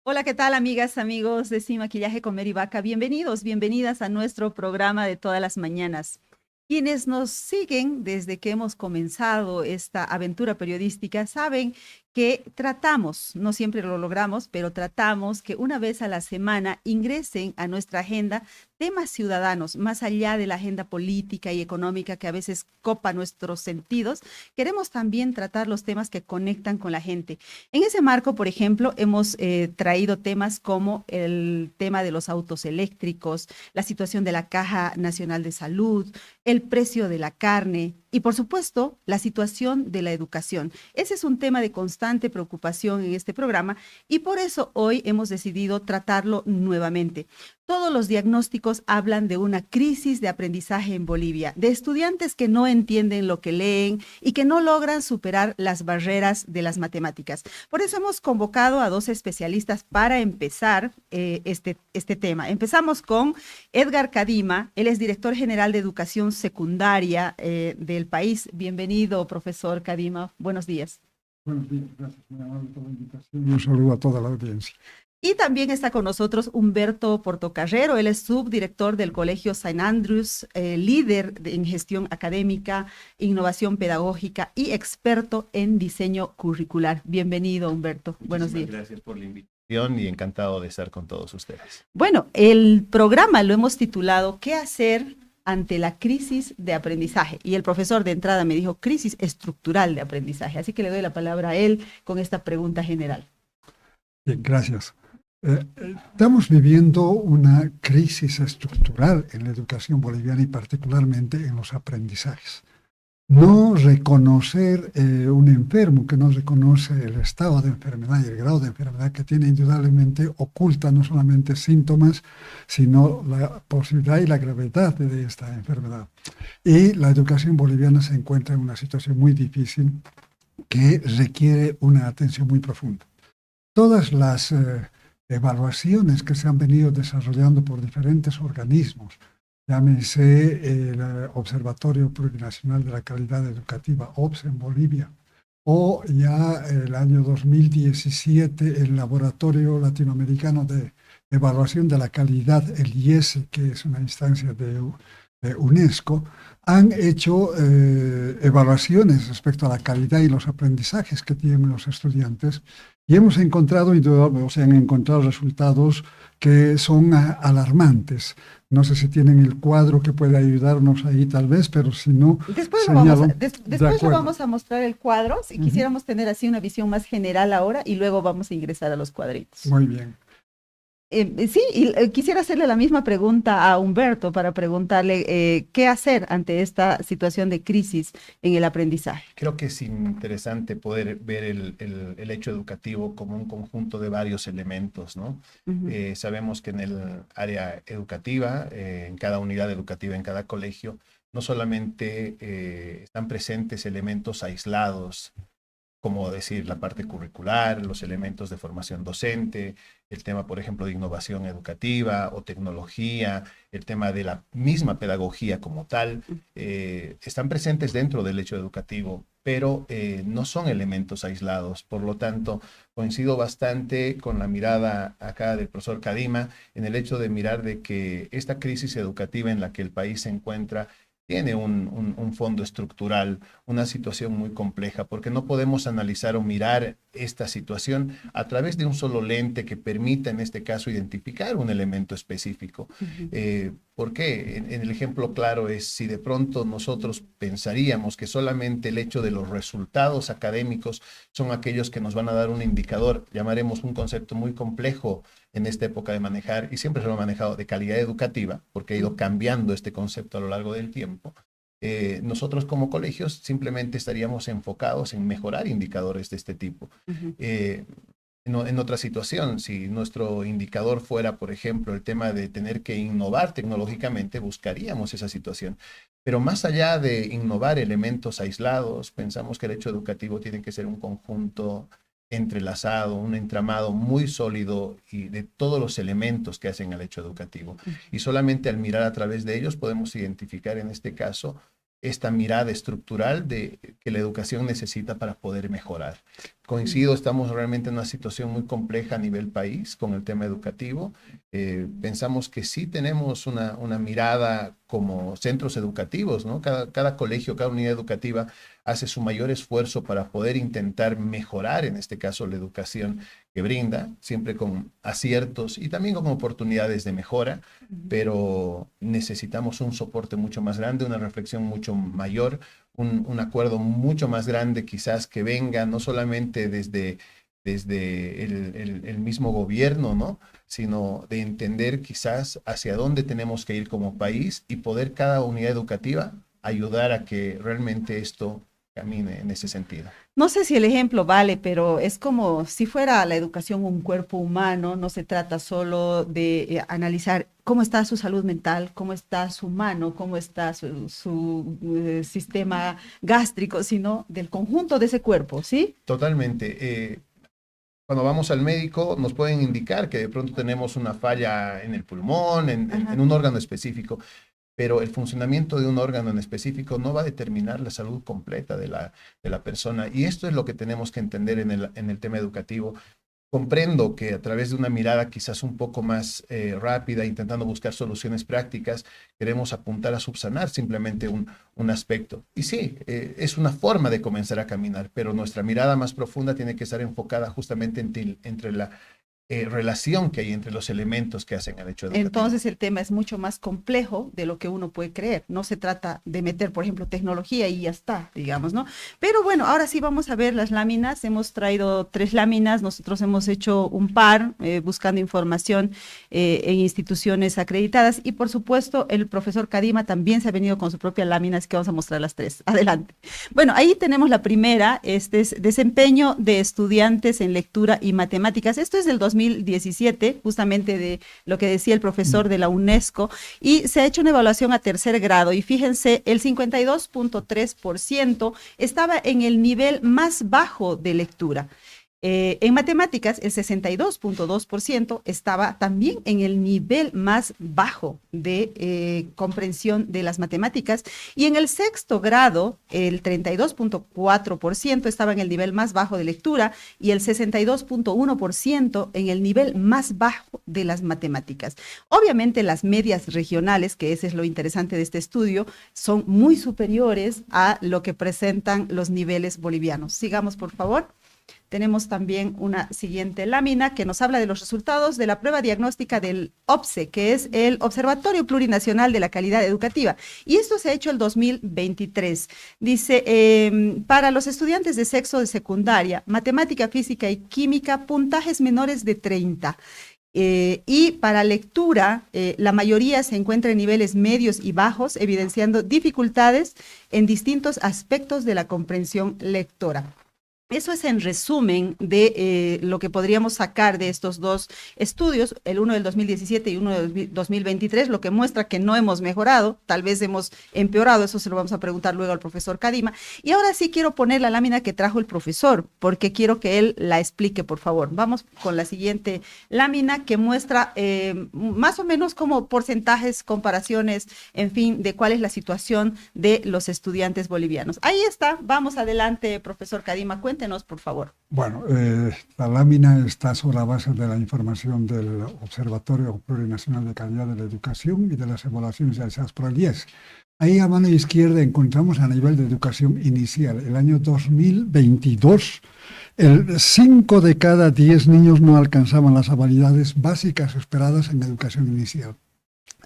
Hola, ¿qué tal, amigas, amigos de Sin Maquillaje con Mary Vaca? Bienvenidos, bienvenidas a nuestro programa de todas las mañanas. Quienes nos siguen desde que hemos comenzado esta aventura periodística saben que tratamos, no siempre lo logramos, pero tratamos que una vez a la semana ingresen a nuestra agenda temas ciudadanos, más allá de la agenda política y económica que a veces copa nuestros sentidos. Queremos también tratar los temas que conectan con la gente. En ese marco, por ejemplo, hemos traído temas como el tema de los autos eléctricos, la situación de la Caja Nacional de Salud, el precio de la carne y, por supuesto, la situación de la educación. Ese es un tema de constante preocupación en este programa y por eso hoy hemos decidido tratarlo nuevamente. Todos los diagnósticos hablan de una crisis de aprendizaje en Bolivia, de estudiantes que no entienden lo que leen y que no logran superar las barreras de las matemáticas. Por eso hemos convocado a dos especialistas para empezar este tema. Empezamos con Edgar Cadima, él es director general de educación secundaria del país. Bienvenido, profesor Cadima. Buenos días. Buenos días, gracias muy amable por la invitación y un saludo a toda la audiencia. Y también está con nosotros Humberto Portocarrero, él es subdirector del Colegio Saint Andrews, en gestión académica, innovación pedagógica y experto en diseño curricular. Bienvenido, Humberto. Buenos días. Gracias por la invitación y encantado de estar con todos ustedes. Bueno, el programa lo hemos titulado ¿Qué hacer ante la crisis de aprendizaje? Y el profesor de entrada me dijo crisis estructural de aprendizaje. Así que le doy la palabra a él con esta pregunta general. Bien, gracias. Estamos viviendo una crisis estructural en la educación boliviana y particularmente en los aprendizajes. No reconocer un enfermo que no reconoce el estado de enfermedad y el grado de enfermedad que tiene indudablemente oculta no solamente síntomas, sino la posibilidad y la gravedad de esta enfermedad. Y la educación boliviana se encuentra en una situación muy difícil que requiere una atención muy profunda. Todas las evaluaciones que se han venido desarrollando por diferentes organismos, llámese el Observatorio Plurinacional de la Calidad Educativa, OPS en Bolivia, o ya el año 2017 el Laboratorio Latinoamericano de Evaluación de la Calidad, el IESE, que es una instancia de UNESCO, han hecho evaluaciones respecto a la calidad y los aprendizajes que tienen los estudiantes y hemos encontrado, han encontrado resultados que son alarmantes. No sé si tienen el cuadro que puede ayudarnos ahí tal vez, pero si no, después lo vamos a mostrar el cuadro, si quisiéramos tener así una visión más general ahora y luego vamos a ingresar a los cuadritos. Muy bien. Sí, y quisiera hacerle la misma pregunta a Humberto para preguntarle qué hacer ante esta situación de crisis en el aprendizaje. Creo que es interesante poder ver el hecho educativo como un conjunto de varios elementos, ¿no? Sabemos que en el área educativa, en cada unidad educativa, en cada colegio, no solamente están presentes elementos aislados, como decir la parte curricular, los elementos de formación docente, el tema, por ejemplo, de innovación educativa o tecnología, el tema de la misma pedagogía como tal, están presentes dentro del hecho educativo, pero no son elementos aislados. Por lo tanto, coincido bastante con la mirada acá del profesor Cadima en el hecho de mirar de que esta crisis educativa en la que el país se encuentra tiene un fondo estructural, una situación muy compleja, porque no podemos analizar o mirar esta situación a través de un solo lente que permita, en este caso, identificar un elemento específico. ¿Por qué? En el ejemplo claro es si de pronto nosotros pensaríamos que solamente el hecho de los resultados académicos son aquellos que nos van a dar un indicador, llamaremos un concepto muy complejo en esta época de manejar, y siempre se lo ha manejado de calidad educativa, porque ha ido cambiando este concepto a lo largo del tiempo. Nosotros como colegios simplemente estaríamos enfocados en mejorar indicadores de este tipo. En otra situación, si nuestro indicador fuera, por ejemplo, el tema de tener que innovar tecnológicamente, buscaríamos esa situación. Pero más allá de innovar elementos aislados, pensamos que el hecho educativo tiene que ser un conjunto entrelazado, un entramado muy sólido y de todos los elementos que hacen al hecho educativo. Y solamente al mirar a través de ellos podemos identificar en este caso esta mirada estructural de que la educación necesita para poder mejorar. Coincido, estamos realmente en una situación muy compleja a nivel país con el tema educativo. Pensamos que sí tenemos una mirada como centros educativos, ¿no? Cada colegio, cada unidad educativa hace su mayor esfuerzo para poder intentar mejorar, en este caso, la educación que brinda, siempre con aciertos y también con oportunidades de mejora, pero necesitamos un soporte mucho más grande, una reflexión mucho mayor, un acuerdo mucho más grande quizás que venga no solamente desde el mismo gobierno, ¿no? Sino de entender quizás hacia dónde tenemos que ir como país y poder cada unidad educativa ayudar a que realmente esto camine en ese sentido. No sé si el ejemplo vale, pero es como si fuera la educación un cuerpo humano, no se trata solo de analizar cómo está su salud mental, cómo está su mano, cómo está su sistema gástrico, sino del conjunto de ese cuerpo, ¿sí? Totalmente. Cuando vamos al médico nos pueden indicar que de pronto tenemos una falla en el pulmón, en un órgano específico, pero el funcionamiento de un órgano en específico no va a determinar la salud completa de la persona. Y esto es lo que tenemos que entender en el tema educativo. Comprendo que a través de una mirada quizás un poco más rápida, intentando buscar soluciones prácticas, queremos apuntar a subsanar simplemente un aspecto. Y sí, es una forma de comenzar a caminar, pero nuestra mirada más profunda tiene que estar enfocada justamente entre la relación que hay entre los elementos que hacen el hecho educativo. Entonces el tema es mucho más complejo de lo que uno puede creer. No se trata de meter, por ejemplo, tecnología y ya está, digamos, ¿no? Pero bueno, ahora sí vamos a ver las láminas. Hemos traído 3 láminas, nosotros hemos hecho un par buscando información en instituciones acreditadas y por supuesto el profesor Kadima también se ha venido con su propia lámina, así que vamos a mostrar las 3. Adelante. Bueno, ahí tenemos la primera, este es desempeño de estudiantes en lectura y matemáticas. Esto es del 2017, justamente de lo que decía el profesor de la UNESCO, y se ha hecho una evaluación a tercer grado, y fíjense, el 52.3% estaba en el nivel más bajo de lectura. En matemáticas, el 62.2% estaba también en el nivel más bajo de comprensión de las matemáticas, y en el sexto grado, el 32.4% estaba en el nivel más bajo de lectura y el 62.1% en el nivel más bajo de las matemáticas. Obviamente las medias regionales, que ese es lo interesante de este estudio, son muy superiores a lo que presentan los niveles bolivianos. Sigamos, por favor. Tenemos también una siguiente lámina que nos habla de los resultados de la prueba diagnóstica del OPSE, que es el Observatorio Plurinacional de la Calidad Educativa. Y esto se ha hecho el 2023. Dice, para los estudiantes de sexto de secundaria, matemática, física y química, puntajes menores de 30. Y para lectura, la mayoría se encuentra en niveles medios y bajos, evidenciando dificultades en distintos aspectos de la comprensión lectora. Eso es en resumen de lo que podríamos sacar de estos 2 estudios, el uno del 2017 y uno del 2023, lo que muestra que no hemos mejorado, tal vez hemos empeorado, eso se lo vamos a preguntar luego al profesor Kadima. Y ahora sí quiero poner la lámina que trajo el profesor, porque quiero que él la explique, por favor. Vamos con la siguiente lámina que muestra más o menos como porcentajes, comparaciones, en fin, de cuál es la situación de los estudiantes bolivianos. Ahí está, vamos adelante, profesor Kadima, cuéntenos, por favor. Bueno, la lámina está sobre la base de la información del Observatorio Plurinacional de Calidad de la Educación y de las evaluaciones realizadas por el IES. Ahí a mano izquierda encontramos a nivel de educación inicial. El año 2022, 5 de cada 10 niños no alcanzaban las habilidades básicas esperadas en educación inicial.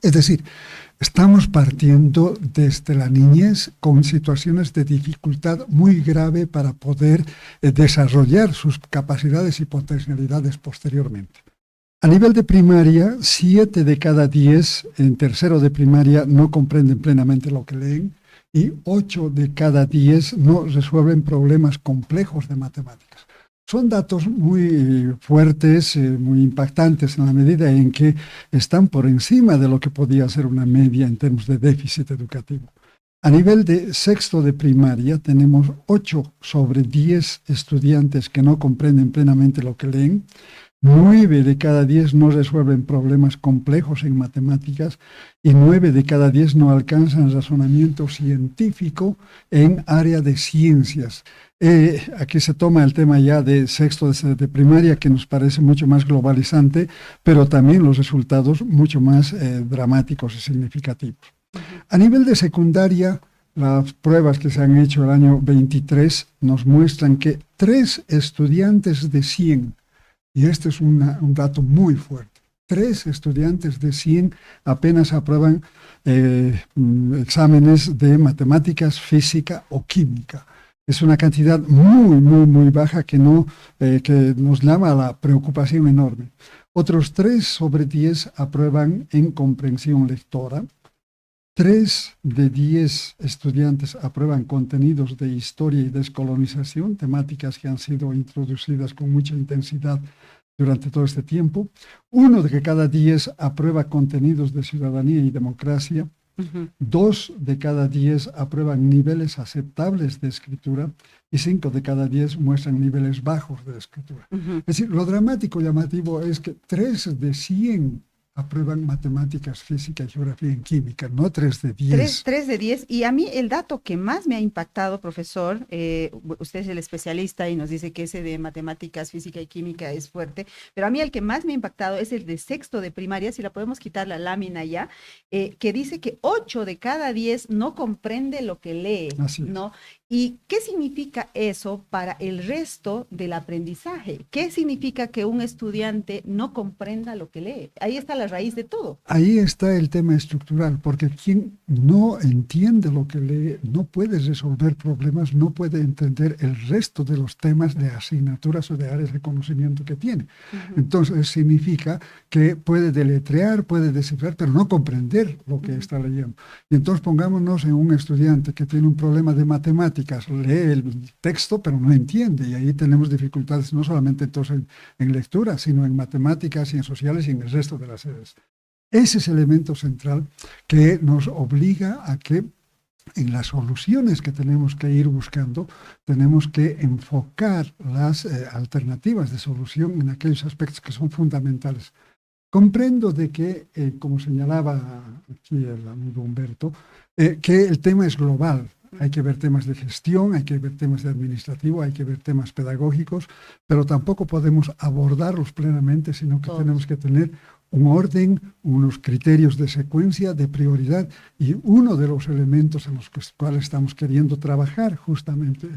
Es decir, estamos partiendo desde la niñez con situaciones de dificultad muy grave para poder desarrollar sus capacidades y potencialidades posteriormente. A nivel de primaria, 7 de cada 10 en tercero de primaria no comprenden plenamente lo que leen y 8 de cada 10 no resuelven problemas complejos de matemáticas. Son datos muy fuertes, muy impactantes en la medida en que están por encima de lo que podía ser una media en términos de déficit educativo. A nivel de sexto de primaria tenemos 8 sobre 10 estudiantes que no comprenden plenamente lo que leen. 9 de cada 10 no resuelven problemas complejos en matemáticas y 9 de cada 10 no alcanzan razonamiento científico en área de ciencias. Aquí se toma el tema ya de sexto de primaria, que nos parece mucho más globalizante, pero también los resultados mucho más dramáticos y significativos. A nivel de secundaria, las pruebas que se han hecho el año 23 nos muestran que 3 estudiantes de 100, y este es un dato muy fuerte, 3 estudiantes de 100 apenas aprueban exámenes de matemáticas, física o química. Es una cantidad muy baja que nos llama a la preocupación enorme. Otros 3 sobre 10 aprueban en comprensión lectora. 3 de 10 estudiantes aprueban contenidos de historia y descolonización, temáticas que han sido introducidas con mucha intensidad durante todo este tiempo. 1 de cada 10 aprueba contenidos de ciudadanía y democracia. 2 de cada 10 aprueban niveles aceptables de escritura y 5 de cada 10 muestran niveles bajos de escritura. Es decir, lo dramático y llamativo es que 3 de 100 aprueban matemáticas, física, geografía y química, no 3 de 10. 3 de 10. Y a mí el dato que más me ha impactado, profesor, usted es el especialista y nos dice que ese de matemáticas, física y química es fuerte, pero a mí el que más me ha impactado es el de sexto de primaria, si la podemos quitar la lámina ya, que dice que 8 de cada 10 no comprende lo que lee, Así es. ¿no? ¿Y qué significa eso para el resto del aprendizaje? ¿Qué significa que un estudiante no comprenda lo que lee? Ahí está la raíz de todo. Ahí está el tema estructural, porque quien no entiende lo que lee no puede resolver problemas, no puede entender el resto de los temas de asignaturas o de áreas de conocimiento que tiene. Entonces significa que puede deletrear, puede descifrar, pero no comprender lo que está leyendo. Y entonces pongámonos en un estudiante que tiene un problema de matemáticas, lee el texto pero no entiende, y ahí tenemos dificultades no solamente entonces en lectura, sino en matemáticas y en sociales y en el resto de las áreas. Ese es el elemento central que nos obliga a que en las soluciones que tenemos que ir buscando, tenemos que enfocar las alternativas de solución en aquellos aspectos que son fundamentales. Comprendo de que, como señalaba aquí el amigo Humberto, que el tema es global. Hay que ver temas de gestión, hay que ver temas de administrativo, hay que ver temas pedagógicos, pero tampoco podemos abordarlos plenamente, sino que tenemos que tener un orden, unos criterios de secuencia, de prioridad, y uno de los elementos en los cuales estamos queriendo trabajar justamente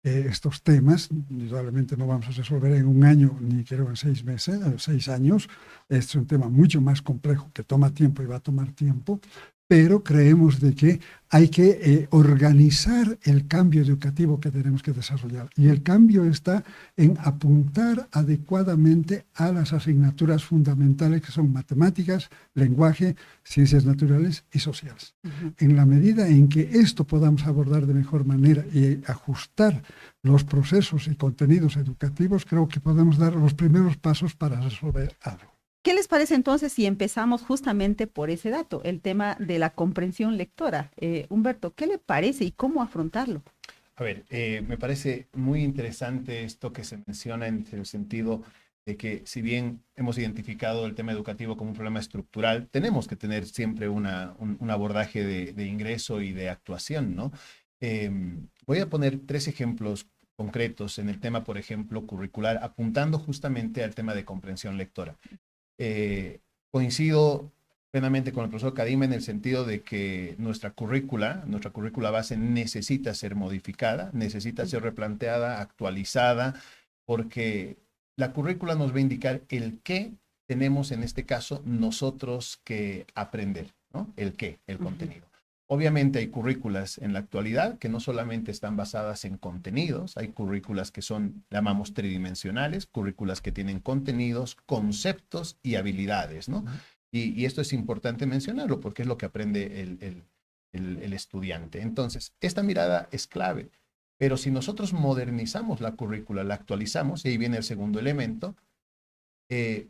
estos temas, indudablemente no vamos a resolver en un año, ni quiero en 6 meses, 6 años, es un tema mucho más complejo que toma tiempo y va a tomar tiempo, pero creemos de que hay que organizar el cambio educativo que tenemos que desarrollar. Y el cambio está en apuntar adecuadamente a las asignaturas fundamentales que son matemáticas, lenguaje, ciencias naturales y sociales. En la medida en que esto podamos abordar de mejor manera y ajustar los procesos y contenidos educativos, creo que podemos dar los primeros pasos para resolver algo. ¿Qué les parece entonces si empezamos justamente por ese dato, el tema de la comprensión lectora? Humberto, ¿qué le parece y cómo afrontarlo? A ver, me parece muy interesante esto que se menciona en el sentido de que si bien hemos identificado el tema educativo como un problema estructural, tenemos que tener siempre un abordaje de ingreso y de actuación, ¿no? Voy a poner 3 ejemplos concretos en el tema, por ejemplo, curricular, apuntando justamente al tema de comprensión lectora. Coincido plenamente con el profesor Kadima en el sentido de que nuestra currícula base necesita ser modificada, necesita ser replanteada, actualizada, porque la currícula nos va a indicar el qué tenemos en este caso nosotros que aprender, ¿no? El qué, el contenido. Obviamente hay currículas en la actualidad que no solamente están basadas en contenidos, hay currículas que son, llamamos tridimensionales, currículas que tienen contenidos, conceptos y habilidades, ¿no? Y esto es importante mencionarlo porque es lo que aprende el estudiante. Entonces, esta mirada es clave, pero si nosotros modernizamos la currícula, la actualizamos, y ahí viene el segundo elemento,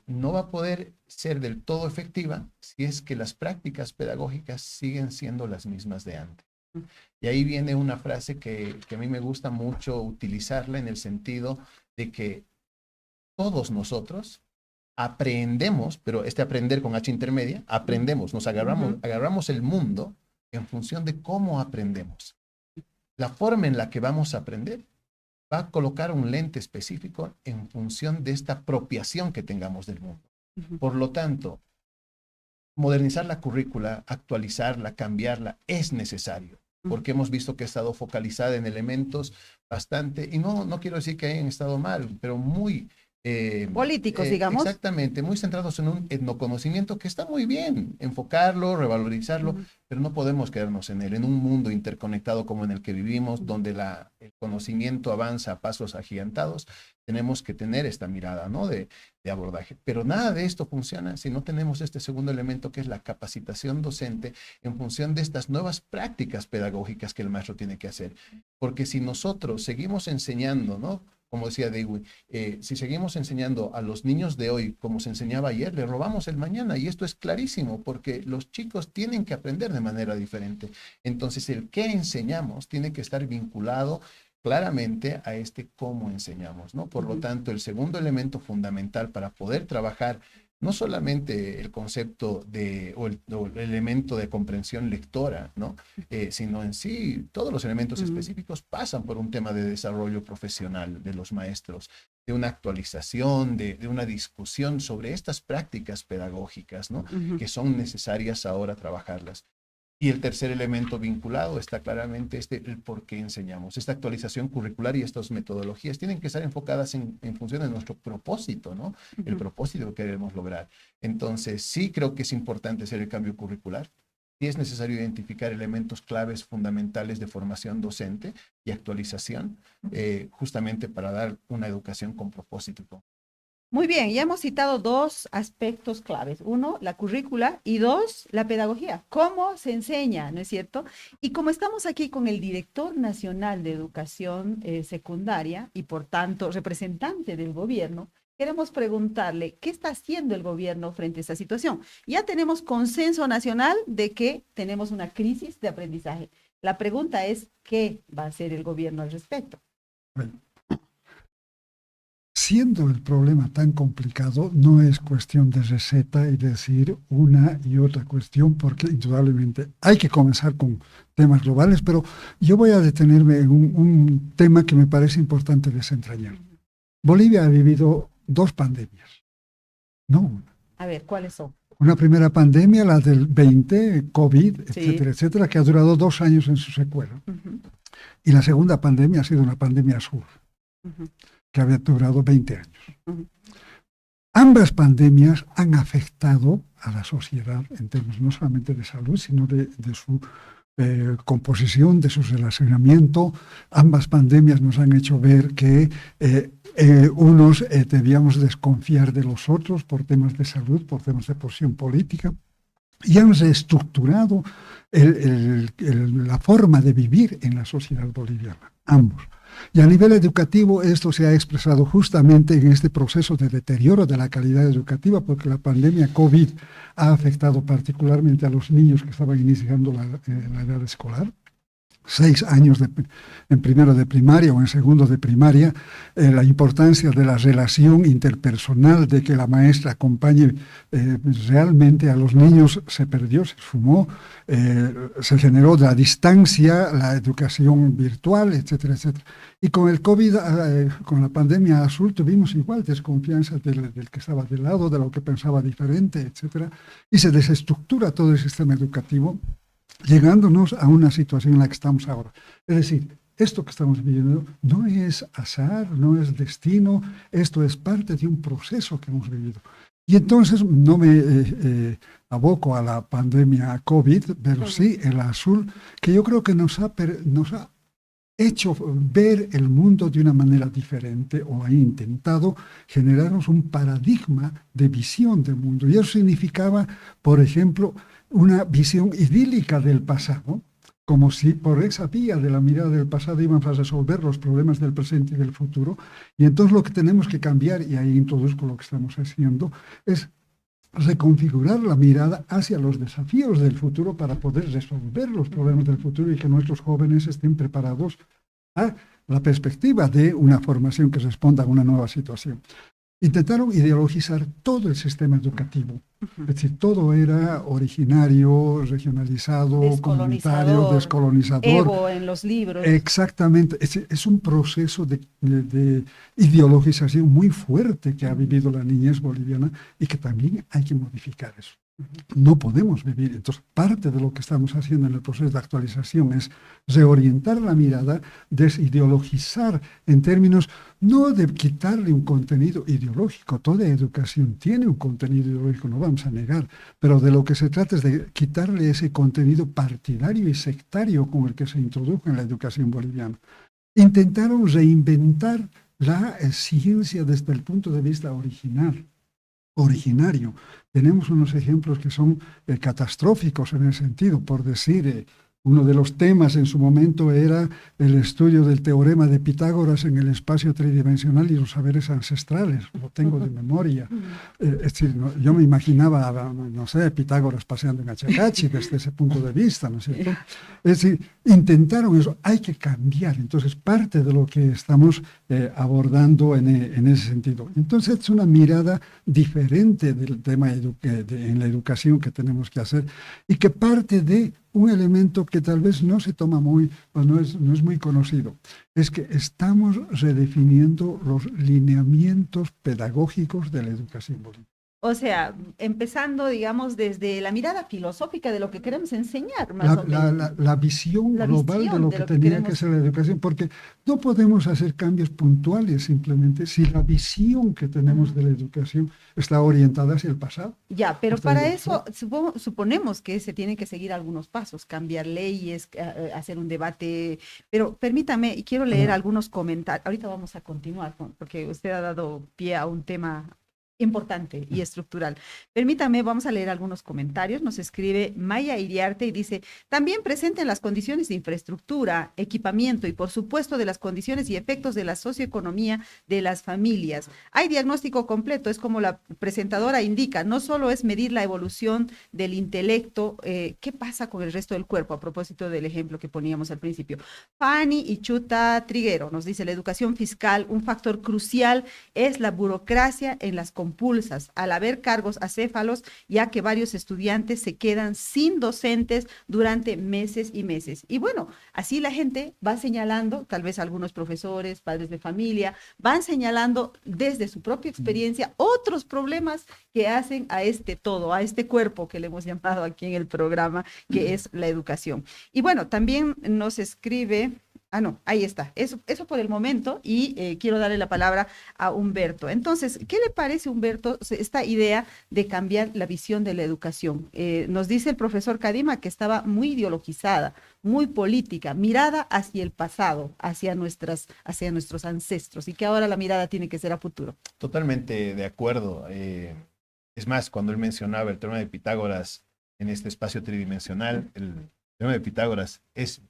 no va a poder ser del todo efectiva si es que las prácticas pedagógicas siguen siendo las mismas de antes. Y ahí viene una frase que a mí me gusta mucho utilizarla en el sentido de que todos nosotros aprendemos, pero este aprender con H intermedia, aprendemos, nos agarramos el mundo en función de cómo aprendemos. La forma en la que vamos a aprender va a colocar un lente específico en función de esta apropiación que tengamos del mundo. Por lo tanto, modernizar la currícula, actualizarla, cambiarla, es necesario, porque hemos visto que ha estado focalizada en elementos bastante, y no quiero decir que hayan estado mal, pero muy... políticos, digamos. Exactamente, muy centrados en un etnoconocimiento que está muy bien, enfocarlo, revalorizarlo, pero no podemos quedarnos en él, en un mundo interconectado como en el que vivimos, donde el conocimiento avanza a pasos agigantados. Tenemos que tener esta mirada, ¿no?, de abordaje. Pero nada de esto funciona si no tenemos este segundo elemento, que es la capacitación docente en función de estas nuevas prácticas pedagógicas que el maestro tiene que hacer. Porque si nosotros seguimos enseñando, ¿no?, como decía Dewey, si seguimos enseñando a los niños de hoy como se enseñaba ayer, le robamos el mañana, y esto es clarísimo, porque los chicos tienen que aprender de manera diferente. Entonces, el qué enseñamos tiene que estar vinculado claramente a este cómo enseñamos, ¿no? Por lo tanto, el segundo elemento fundamental para poder trabajar no solamente el concepto o el elemento de comprensión lectora, ¿no? Sino en sí, todos los elementos específicos pasan por un tema de desarrollo profesional de los maestros, de una actualización, de una discusión sobre estas prácticas pedagógicas, ¿no? Que son necesarias ahora trabajarlas. Y el tercer elemento vinculado está claramente el por qué enseñamos. Esta actualización curricular y estas metodologías tienen que estar enfocadas en función de nuestro propósito, ¿no? El propósito que queremos lograr. Entonces, sí creo que es importante hacer el cambio curricular. Sí es necesario identificar elementos claves fundamentales de formación docente y actualización, justamente para dar una educación con propósito. Muy bien, ya hemos citado dos aspectos claves. Uno, la currícula, y dos, la pedagogía. ¿Cómo se enseña, no es cierto? Y como estamos aquí con el director nacional de educación secundaria y por tanto representante del gobierno, queremos preguntarle qué está haciendo el gobierno frente a esta situación. Ya tenemos consenso nacional de que tenemos una crisis de aprendizaje. La pregunta es, ¿qué va a hacer el gobierno al respecto? Bueno, siendo el problema tan complicado, no es cuestión de receta y decir una y otra cuestión, porque indudablemente hay que comenzar con temas globales, pero yo voy a detenerme en un tema que me parece importante desentrañar. Bolivia ha vivido dos pandemias, no una. A ver, ¿cuáles son? Una primera pandemia, la del 20, COVID, etcétera, etcétera, que ha durado 2 años en su secuela. Y la segunda pandemia ha sido una pandemia azul, que había durado 20 años. Ambas pandemias han afectado a la sociedad en términos no solamente de salud, sino de su composición, de su relacionamiento. Ambas pandemias nos han hecho ver que unos debíamos desconfiar de los otros por temas de salud, por temas de posición política, y han reestructurado la forma de vivir en la sociedad boliviana, ambos. Y a nivel educativo esto se ha expresado justamente en este proceso de deterioro de la calidad educativa, porque la pandemia COVID ha afectado particularmente a los niños que estaban iniciando la edad escolar. 6 años en primero de primaria o en segundo de primaria, la importancia de la relación interpersonal, de que la maestra acompañe realmente a los niños se perdió, se esfumó, se generó la distancia, la educación virtual, etcétera, etcétera. Y con el COVID, con la pandemia azul, tuvimos igual desconfianza del que estaba del lado, de lo que pensaba diferente, etcétera, y se desestructura todo el sistema educativo, llegándonos a una situación en la que estamos ahora. Es decir, esto que estamos viviendo no es azar, no es destino, esto es parte de un proceso que hemos vivido. Y entonces no me aboco a la pandemia COVID, pero sí el azul, que yo creo que nos ha hecho ver el mundo de una manera diferente, o ha intentado generarnos un paradigma de visión del mundo. Y eso significaba, por ejemplo, una visión idílica del pasado, como si por esa vía de la mirada del pasado íbamos a resolver los problemas del presente y del futuro. Y entonces lo que tenemos que cambiar, y ahí introduzco lo que estamos haciendo, es reconfigurar la mirada hacia los desafíos del futuro para poder resolver los problemas del futuro y que nuestros jóvenes estén preparados a la perspectiva de una formación que responda a una nueva situación. Intentaron ideologizar todo el sistema educativo. Es decir, todo era originario, regionalizado, comunitario, descolonizador. Evo en los libros. Exactamente. Es un proceso de ideologización muy fuerte que ha vivido la niñez boliviana y que también hay que modificar eso. No podemos vivir. Entonces, parte de lo que estamos haciendo en el proceso de actualización es reorientar la mirada, desideologizar en términos no de quitarle un contenido ideológico. Toda educación tiene un contenido ideológico, no vamos a negar, pero de lo que se trata es de quitarle ese contenido partidario y sectario con el que se introdujo en la educación boliviana. Intentaron reinventar la ciencia desde el punto de vista originario. Tenemos unos ejemplos que son catastróficos en ese sentido. Por decir, uno de los temas en su momento era el estudio del teorema de Pitágoras en el espacio tridimensional y los saberes ancestrales. Lo tengo de memoria. Es decir, yo me imaginaba, no sé, Pitágoras paseando en Achacachi desde ese punto de vista, ¿no es cierto? Es decir, intentaron eso. Hay que cambiar. Entonces, parte de lo que estamos abordando en ese sentido. Entonces, es una mirada diferente del tema en la educación que tenemos que hacer y que parte de un elemento que tal vez no se toma muy, o no es muy conocido, es que estamos redefiniendo los lineamientos pedagógicos de la educación boliviana. O sea, empezando, digamos, desde la mirada filosófica de lo que queremos enseñar, más o menos. La visión global de lo que tenía que ser la educación, porque no podemos hacer cambios puntuales simplemente si la visión que tenemos de la educación está orientada hacia el pasado. Ya, pero para eso suponemos que se tienen que seguir algunos pasos, cambiar leyes, hacer un debate, pero permítame, y quiero leer algunos comentarios. Ahorita vamos a continuar, porque usted ha dado pie a un tema importante y estructural. Permítame, vamos a leer algunos comentarios. Nos escribe Maya Iriarte y dice, también presenten las condiciones de infraestructura, equipamiento y por supuesto de las condiciones y efectos de la socioeconomía de las familias. Hay diagnóstico completo, es como la presentadora indica, no solo es medir la evolución del intelecto, ¿qué pasa con el resto del cuerpo? A propósito del ejemplo que poníamos al principio. Fanny Ichuta Triguero nos dice, la educación fiscal, un factor crucial es la burocracia en las compulsas, al haber cargos acéfalos, ya que varios estudiantes se quedan sin docentes durante meses y meses. Y bueno, así la gente va señalando, tal vez algunos profesores, padres de familia, van señalando desde su propia experiencia otros problemas que hacen a este todo, a este cuerpo que le hemos llamado aquí en el programa, que es la educación. Y bueno, también nos escribe... Ah, no, ahí está. Eso por el momento y quiero darle la palabra a Humberto. Entonces, ¿qué le parece, Humberto, esta idea de cambiar la visión de la educación? Nos dice el profesor Kadima que estaba muy ideologizada, muy política, mirada hacia el pasado, hacia nuestros ancestros y que ahora la mirada tiene que ser a futuro. Totalmente de acuerdo. Es más, cuando él mencionaba el teorema de Pitágoras en este espacio tridimensional, el teorema de Pitágoras es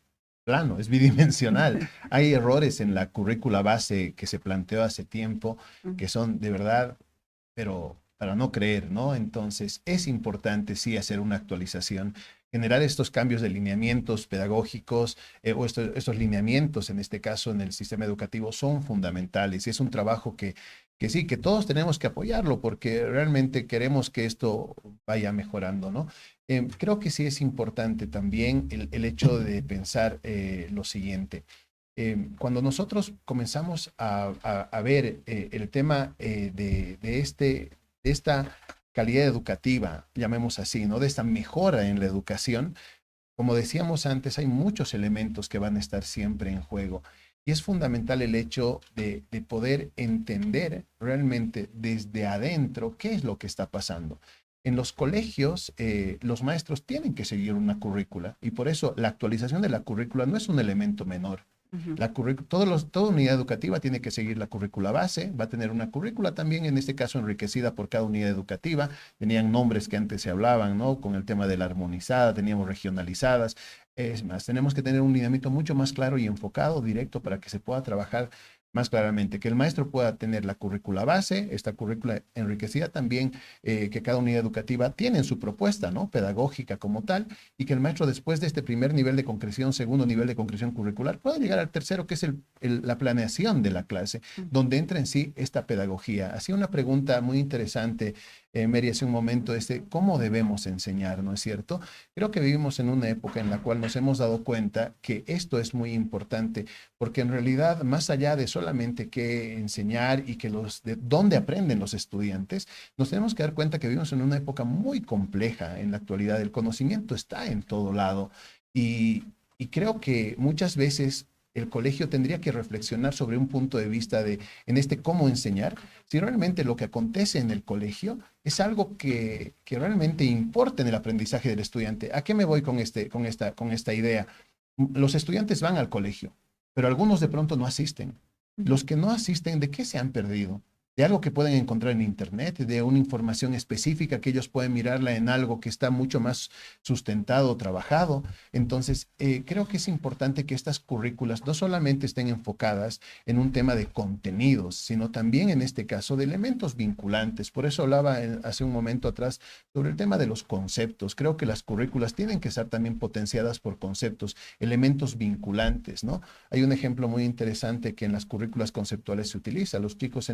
plano, es bidimensional. Hay errores en la currícula base que se planteó hace tiempo que son de verdad, pero para no creer, ¿no? Entonces es importante sí hacer una actualización, generar estos cambios de lineamientos pedagógicos o estos lineamientos, en este caso en el sistema educativo, son fundamentales. Y es un trabajo que sí, que todos tenemos que apoyarlo porque realmente queremos que esto vaya mejorando, ¿no? Creo que sí es importante también el hecho de pensar lo siguiente. Cuando nosotros comenzamos a ver el tema de esta calidad educativa, llamemos así, ¿no? De esta mejora en la educación, como decíamos antes, hay muchos elementos que van a estar siempre en juego. Y es fundamental el hecho de poder entender realmente desde adentro qué es lo que está pasando. En los colegios, los maestros tienen que seguir una currícula y por eso la actualización de la currícula no es un elemento menor. Toda unidad educativa tiene que seguir la currícula base, va a tener una currícula también, en este caso enriquecida por cada unidad educativa. Tenían nombres que antes se hablaban, ¿no? Con el tema de la armonizada, teníamos regionalizadas. Es más, tenemos que tener un lineamiento mucho más claro y enfocado, directo, para que se pueda trabajar más claramente, que el maestro pueda tener la currícula base, esta currícula enriquecida también, que cada unidad educativa tiene en su propuesta, ¿no? Pedagógica como tal, y que el maestro después de este primer nivel de concreción, segundo nivel de concreción curricular, pueda llegar al tercero, que es la planeación de la clase, donde entra en sí esta pedagogía. Hacía una pregunta muy interesante, Mary, hace un momento, ¿cómo debemos enseñar? ¿No es cierto? Creo que vivimos en una época en la cual nos hemos dado cuenta que esto es muy importante, porque en realidad, más allá de solamente qué enseñar y de dónde aprenden los estudiantes, nos tenemos que dar cuenta que vivimos en una época muy compleja en la actualidad. El conocimiento está en todo lado y creo que muchas veces el colegio tendría que reflexionar sobre un punto de vista en cómo enseñar, si realmente lo que acontece en el colegio es algo que realmente importa en el aprendizaje del estudiante. ¿A qué me voy con esta idea? Los estudiantes van al colegio, pero algunos de pronto no asisten. Los que no asisten, ¿de qué se han perdido? De algo que pueden encontrar en internet, de una información específica que ellos pueden mirarla en algo que está mucho más sustentado, trabajado. Entonces, creo que es importante que estas currículas no solamente estén enfocadas en un tema de contenidos, sino también en este caso de elementos vinculantes. Por eso hablaba hace un momento atrás sobre el tema de los conceptos. Creo que las currículas tienen que estar también potenciadas por conceptos, elementos vinculantes, ¿no? Hay un ejemplo muy interesante que en las currículas conceptuales se utiliza. Los chicos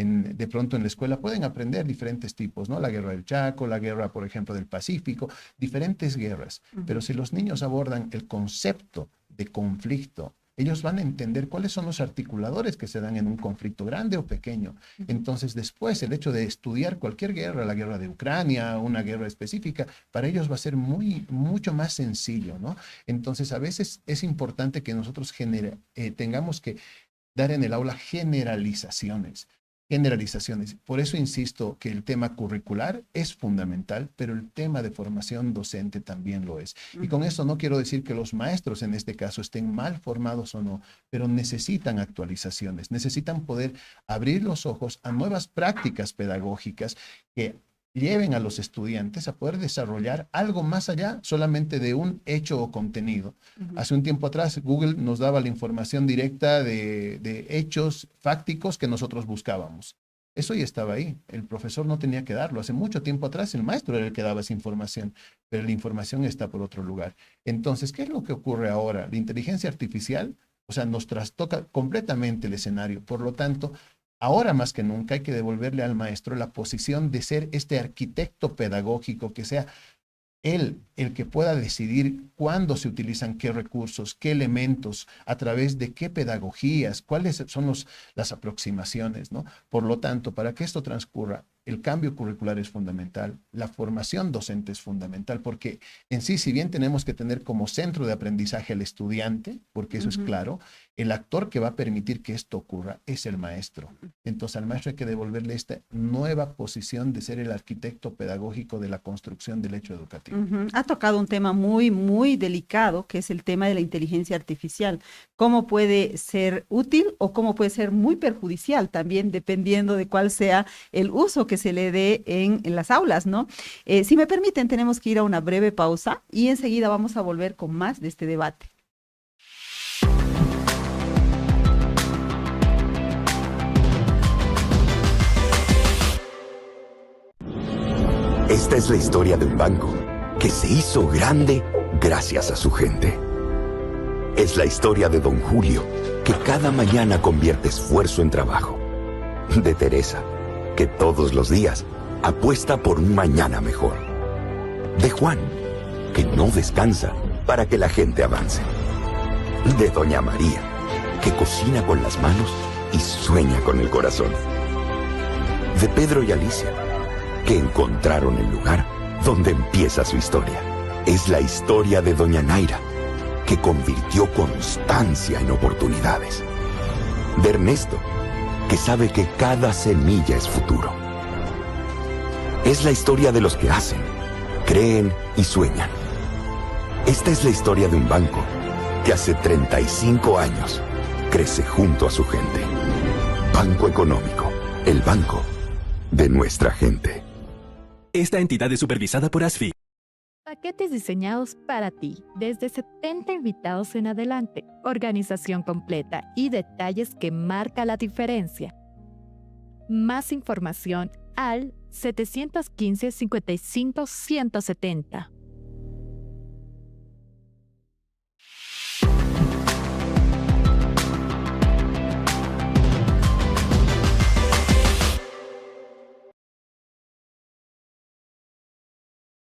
de pronto en la escuela pueden aprender diferentes tipos, ¿no? La guerra del Chaco, la guerra, por ejemplo, del Pacífico, diferentes guerras. Pero si los niños abordan el concepto de conflicto, ellos van a entender cuáles son los articuladores que se dan en un conflicto grande o pequeño. Entonces, después, el hecho de estudiar cualquier guerra, la guerra de Ucrania, una guerra específica, para ellos va a ser mucho más sencillo, ¿no? Entonces, a veces es importante que nosotros tengamos que dar en el aula generalizaciones. Por eso insisto que el tema curricular es fundamental, pero el tema de formación docente también lo es. Y con esto no quiero decir que los maestros en este caso estén mal formados o no, pero necesitan actualizaciones, necesitan poder abrir los ojos a nuevas prácticas pedagógicas que lleven a los estudiantes a poder desarrollar algo más allá solamente de un hecho o contenido. Hace un tiempo atrás Google nos daba la información directa de hechos fácticos que nosotros buscábamos. Eso ya estaba ahí. El profesor no tenía que darlo. Hace mucho tiempo atrás el maestro era el que daba esa información, pero la información está por otro lugar. Entonces, ¿qué es lo que ocurre ahora? La inteligencia artificial, o sea, nos trastoca completamente el escenario. Por lo tanto, ahora más que nunca hay que devolverle al maestro la posición de ser este arquitecto pedagógico, que sea él el que pueda decidir cuándo se utilizan qué recursos, qué elementos, a través de qué pedagogías, cuáles son las aproximaciones, ¿no? Por lo tanto, para que esto transcurra, el cambio curricular es fundamental, la formación docente es fundamental, porque en sí, si bien tenemos que tener como centro de aprendizaje al estudiante, porque eso es claro, el actor que va a permitir que esto ocurra es el maestro. Entonces al maestro hay que devolverle esta nueva posición de ser el arquitecto pedagógico de la construcción del hecho educativo. Ha tocado un tema muy, muy delicado, que es el tema de la inteligencia artificial. Cómo puede ser útil o cómo puede ser muy perjudicial también, dependiendo de cuál sea el uso que se le dé en las aulas, ¿no? Si me permiten, tenemos que ir a una breve pausa y enseguida vamos a volver con más de este debate. Esta es la historia de un banco que se hizo grande gracias a su gente. Es la historia de Don Julio, que cada mañana convierte esfuerzo en trabajo. De Teresa, que todos los días apuesta por un mañana mejor. De Juan, que no descansa para que la gente avance. De Doña María, que cocina con las manos y sueña con el corazón. De Pedro y Alicia, que encontraron el lugar donde empieza su historia. Es la historia de Doña Naira, que convirtió constancia en oportunidades. De Ernesto, que sabe que cada semilla es futuro. Es la historia de los que hacen, creen y sueñan. Esta es la historia de un banco que hace 35 años crece junto a su gente. Banco Económico, el banco de nuestra gente. Esta entidad es supervisada por ASFI. Paquetes diseñados para ti, desde 70 invitados en adelante, organización completa y detalles que marca la diferencia. Más información al 715-55-170.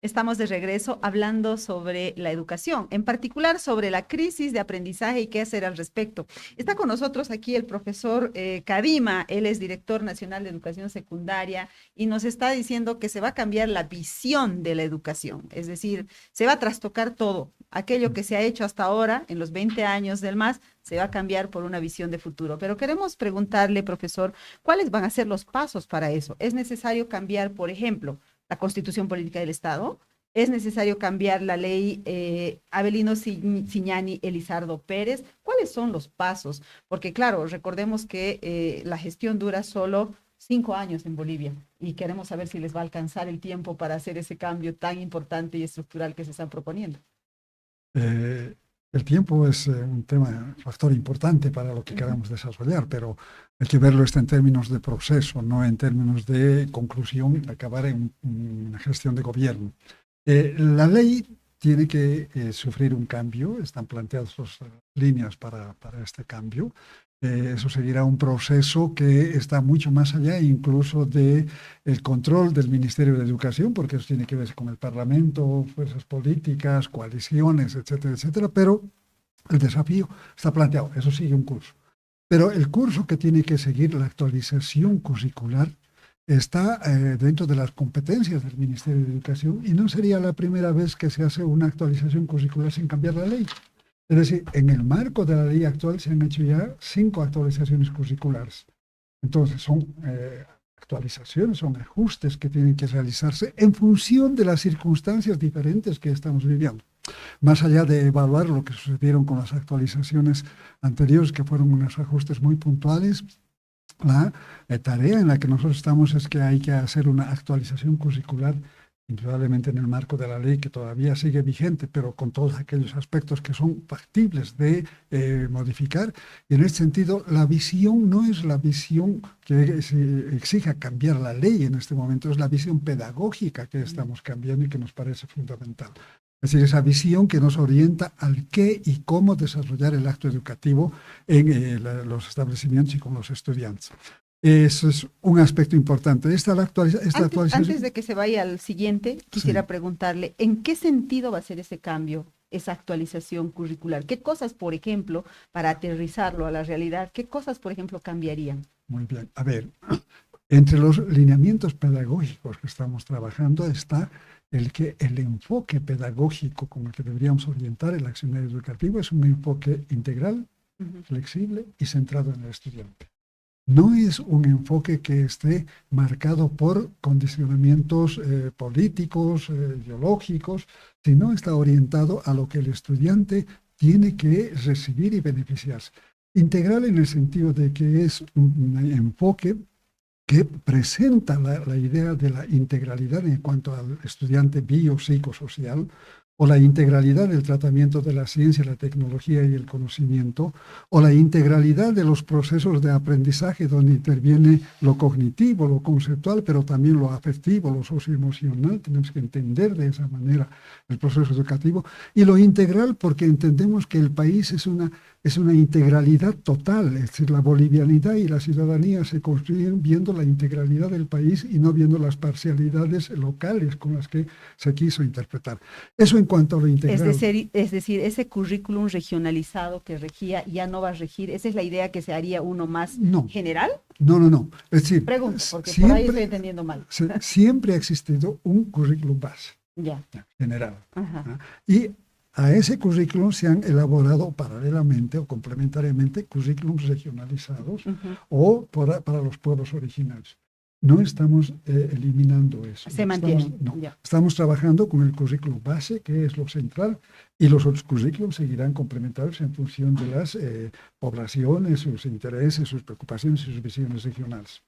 Estamos de regreso hablando sobre la educación, en particular sobre la crisis de aprendizaje y qué hacer al respecto. Está con nosotros aquí el profesor Kadima, él es director nacional de educación secundaria y nos está diciendo que se va a cambiar la visión de la educación, es decir, se va a trastocar todo. Aquello que se ha hecho hasta ahora, en los 20 años del MAS, se va a cambiar por una visión de futuro. Pero queremos preguntarle, profesor, ¿cuáles van a ser los pasos para eso? ¿Es necesario cambiar, por ejemplo, la Constitución Política del Estado? ¿Es necesario cambiar la ley Avelino Ciñani Elizardo Pérez? ¿Cuáles son los pasos? Porque claro, recordemos que la gestión dura solo 5 años en Bolivia y queremos saber si les va a alcanzar el tiempo para hacer ese cambio tan importante y estructural que se están proponiendo. El tiempo es un factor importante para lo que queramos desarrollar, pero hay que verlo en términos de proceso, no en términos de conclusión, acabar en una gestión de gobierno. La ley tiene que sufrir un cambio, están planteadas las líneas para este cambio. Eso seguirá un proceso que está mucho más allá incluso del control del Ministerio de Educación, porque eso tiene que ver con el Parlamento, fuerzas políticas, coaliciones, etcétera, etcétera, pero el desafío está planteado, eso sigue un curso. Pero el curso que tiene que seguir la actualización curricular está dentro de las competencias del Ministerio de Educación y no sería la primera vez que se hace una actualización curricular sin cambiar la ley. Es decir, en el marco de la ley actual se han hecho ya 5 actualizaciones curriculares. Entonces son actualizaciones, son ajustes que tienen que realizarse en función de las circunstancias diferentes que estamos viviendo. Más allá de evaluar lo que sucedieron con las actualizaciones anteriores, que fueron unos ajustes muy puntuales, la tarea en la que nosotros estamos es que hay que hacer una actualización curricular, indudablemente en el marco de la ley que todavía sigue vigente, pero con todos aquellos aspectos que son factibles de modificar. Y en este sentido, la visión no es la visión que exija cambiar la ley en este momento, es la visión pedagógica que estamos cambiando y que nos parece fundamental. Es decir, esa visión que nos orienta al qué y cómo desarrollar el acto educativo en los establecimientos y con los estudiantes. Eso es un aspecto importante. Antes de que se vaya al siguiente, quisiera preguntarle, ¿en qué sentido va a ser ese cambio, esa actualización curricular? ¿Qué cosas, por ejemplo, para aterrizarlo a la realidad, qué cosas, por ejemplo, cambiarían? Muy bien. A ver, entre los lineamientos pedagógicos que estamos trabajando está el que el enfoque pedagógico con el que deberíamos orientar el accionario educativo es un enfoque integral, flexible y centrado en el estudiante. No es un enfoque que esté marcado por condicionamientos políticos, ideológicos, sino está orientado a lo que el estudiante tiene que recibir y beneficiarse. Integral en el sentido de que es un enfoque que presenta la idea de la integralidad en cuanto al estudiante biopsicosocial, o la integralidad del tratamiento de la ciencia, la tecnología y el conocimiento, o la integralidad de los procesos de aprendizaje donde interviene lo cognitivo, lo conceptual, pero también lo afectivo, lo socioemocional. Tenemos que entender de esa manera el proceso educativo. Y lo integral porque entendemos que el país es una integralidad total, es decir, la bolivianidad y la ciudadanía se construyen viendo la integralidad del país y no viendo las parcialidades locales con las que se quiso interpretar. Eso en cuanto a lo integral. Es decir, ese currículum regionalizado que regía ya no va a regir, ¿esa es la idea que se haría uno más general? No. Es decir, pregunto, porque siempre, por ahí estoy entendiendo mal. Siempre ha existido un currículum base general. Y a ese currículum se han elaborado paralelamente o complementariamente currículums regionalizados o para los pueblos originarios. No estamos eliminando eso. Se mantiene. Estamos trabajando con el currículum base, que es lo central, y los otros currículums seguirán complementarios en función de las poblaciones, sus intereses, sus preocupaciones y sus visiones regionales.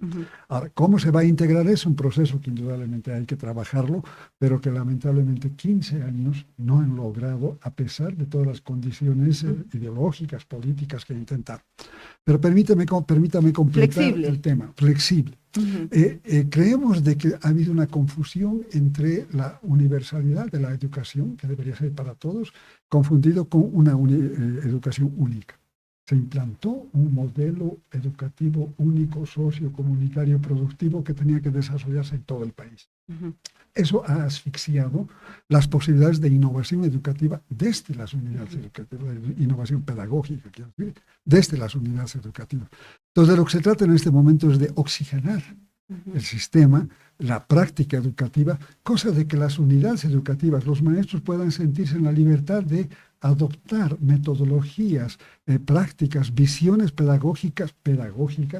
Ahora, ¿cómo se va a integrar? Es un proceso que indudablemente hay que trabajarlo, pero que lamentablemente 15 años no han logrado, a pesar de todas las condiciones ideológicas, políticas que intentaron. Pero permítame completar el tema. Flexible. Creemos de que ha habido una confusión entre la universalidad de la educación, que debería ser para todos, confundido con una educación única. Se implantó un modelo educativo único, sociocomunitario, productivo, que tenía que desarrollarse en todo el país. Eso ha asfixiado las posibilidades de innovación educativa desde las unidades educativas, de innovación pedagógica, quiero decir, desde las unidades educativas. Entonces, de lo que se trata en este momento es de oxigenar el sistema, la práctica educativa, cosa de que las unidades educativas, los maestros puedan sentirse en la libertad de adoptar metodologías, prácticas, visiones pedagógicas,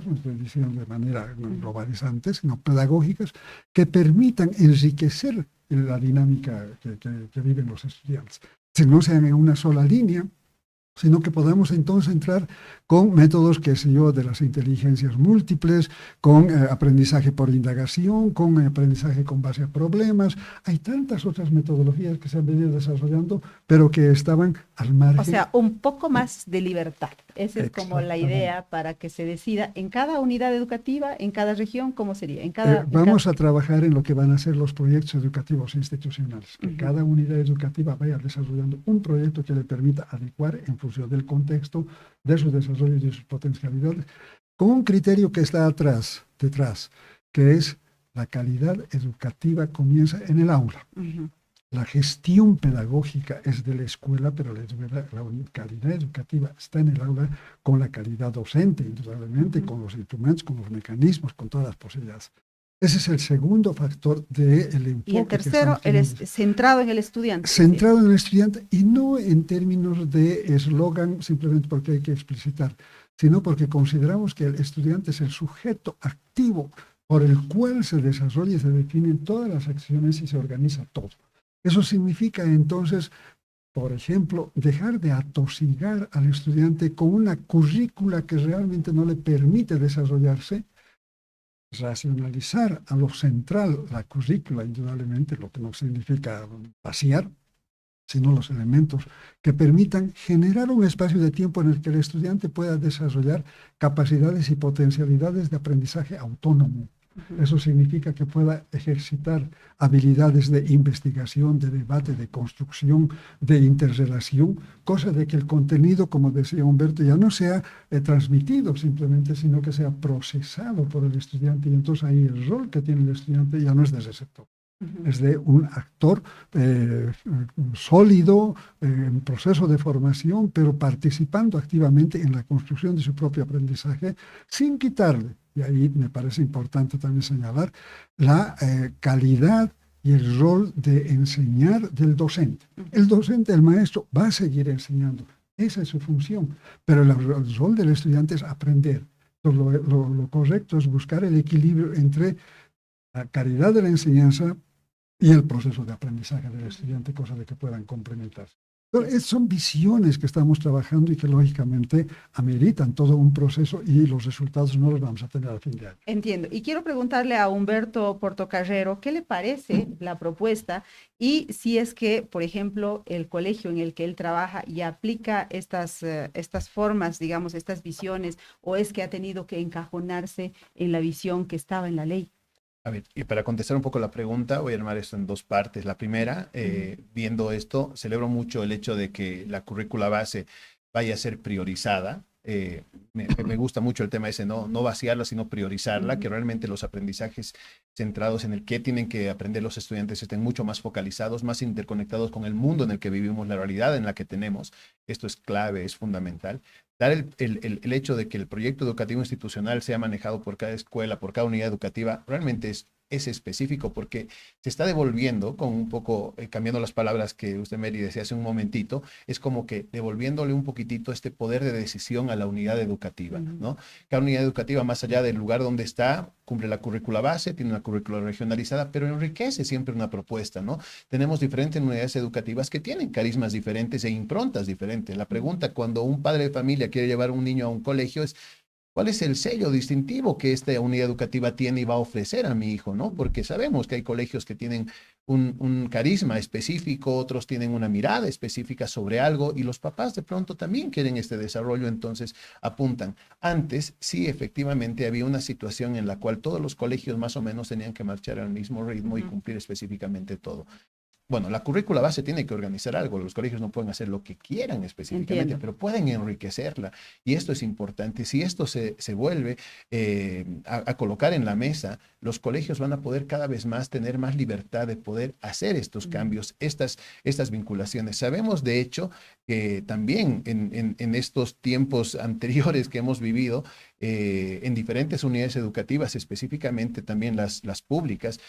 no estoy diciendo de manera globalizante, sino pedagógicas, que permitan enriquecer la dinámica que viven los estudiantes. Si no sean en una sola línea, sino que podamos entonces entrar con métodos, qué sé yo, de las inteligencias múltiples, con aprendizaje por indagación, con aprendizaje con base a problemas. Hay tantas otras metodologías que se han venido desarrollando, pero que estaban al margen. O sea, un poco más de libertad. Esa es como la idea para que se decida en cada unidad educativa, en cada región, ¿cómo sería? Vamos a trabajar en lo que van a ser los proyectos educativos institucionales. Que cada unidad educativa vaya desarrollando un proyecto que le permita adecuar en función del contexto, de su desarrollo y de sus potencialidades, con un criterio que está detrás, que es la calidad educativa comienza en el aula. La gestión pedagógica es de la escuela, pero la calidad educativa está en el aula con la calidad docente, indudablemente, con los instrumentos, con los mecanismos, con todas las posibilidades. Ese es el segundo factor del enfoque. Y el tercero, centrado en el estudiante. Centrado en el estudiante y no en términos de eslogan, simplemente porque hay que explicitar, sino porque consideramos que el estudiante es el sujeto activo por el cual se desarrolla y se definen todas las acciones y se organiza todo. Eso significa entonces, por ejemplo, dejar de atosigar al estudiante con una currícula que realmente no le permite desarrollarse, racionalizar a lo central la currícula, indudablemente, lo que no significa vaciar, sino los elementos que permitan generar un espacio de tiempo en el que el estudiante pueda desarrollar capacidades y potencialidades de aprendizaje autónomo. Eso significa que pueda ejercitar habilidades de investigación, de debate, de construcción, de interrelación, cosa de que el contenido, como decía Humberto, ya no sea transmitido simplemente, sino que sea procesado por el estudiante. Y entonces ahí el rol que tiene el estudiante ya no es de receptor. Es de un actor sólido, en proceso de formación, pero participando activamente en la construcción de su propio aprendizaje, sin quitarle, y ahí me parece importante también señalar, la calidad y el rol de enseñar del docente. El docente, el maestro, va a seguir enseñando, esa es su función, pero el rol del estudiante es aprender. Entonces, lo correcto es buscar el equilibrio entre la calidad de la enseñanza y el proceso de aprendizaje del estudiante, cosa de que puedan complementarse. Entonces, son visiones que estamos trabajando y que lógicamente ameritan todo un proceso y los resultados no los vamos a tener a fin de año. Entiendo. Y quiero preguntarle a Humberto Portocarrero, ¿qué le parece la propuesta? Y si es que, por ejemplo, el colegio en el que él trabaja y aplica estas formas, digamos, estas visiones, o es que ha tenido que encajonarse en la visión que estaba en la ley. A ver, y para contestar un poco la pregunta, voy a armar esto en dos partes. La primera, viendo esto, celebro mucho el hecho de que la currícula base vaya a ser priorizada. Me gusta mucho el tema ese, no vaciarla, sino priorizarla, que realmente los aprendizajes centrados en el qué tienen que aprender los estudiantes estén mucho más focalizados, más interconectados con el mundo en el que vivimos, la realidad en la que tenemos. Esto es clave, es fundamental. Dar el hecho de que el proyecto educativo institucional sea manejado por cada escuela, por cada unidad educativa, realmente es es específico, porque se está devolviendo, con un poco, cambiando las palabras que usted, Mary, decía hace un momentito, es como que devolviéndole un poquitito este poder de decisión a la unidad educativa, ¿no? Cada unidad educativa, más allá del lugar donde está, cumple la currícula base, tiene una currícula regionalizada, pero enriquece siempre una propuesta, ¿no? Tenemos diferentes unidades educativas que tienen carismas diferentes e improntas diferentes. La pregunta cuando un padre de familia quiere llevar a un niño a un colegio es, ¿cuál es el sello distintivo que esta unidad educativa tiene y va a ofrecer a mi hijo, ¿no? Porque sabemos que hay colegios que tienen un carisma específico, otros tienen una mirada específica sobre algo y los papás de pronto también quieren este desarrollo, entonces apuntan. Antes, sí, efectivamente, había una situación en la cual todos los colegios más o menos tenían que marchar al mismo ritmo y cumplir específicamente todo. Bueno, la currícula base tiene que organizar algo. Los colegios no pueden hacer lo que quieran específicamente, Entiendo. pero pueden enriquecerla. Y esto es importante. Si esto se vuelve a colocar en la mesa, los colegios van a poder cada vez más tener más libertad de poder hacer estos cambios, estas vinculaciones. Sabemos, de hecho, que también en estos tiempos anteriores que hemos vivido, en diferentes unidades educativas, específicamente también las públicas,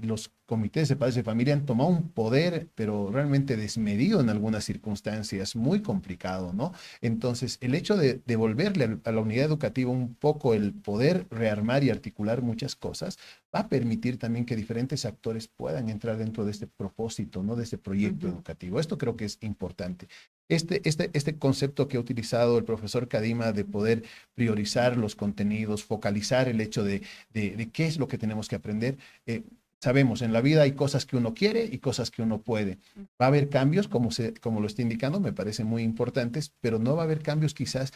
los comités de padres de familia han tomado un poder, pero realmente desmedido en algunas circunstancias, muy complicado, ¿no? Entonces, el hecho de devolverle a la unidad educativa un poco el poder rearmar y articular muchas cosas, va a permitir también que diferentes actores puedan entrar dentro de este propósito, ¿no? De este proyecto educativo. Esto creo que es importante. Este concepto que ha utilizado el profesor Kadima de poder priorizar los contenidos, focalizar el hecho de qué es lo que tenemos que aprender. Sabemos, en la vida hay cosas que uno quiere y cosas que uno puede. Va a haber cambios, como lo está indicando, me parecen muy importantes, pero no va a haber cambios quizás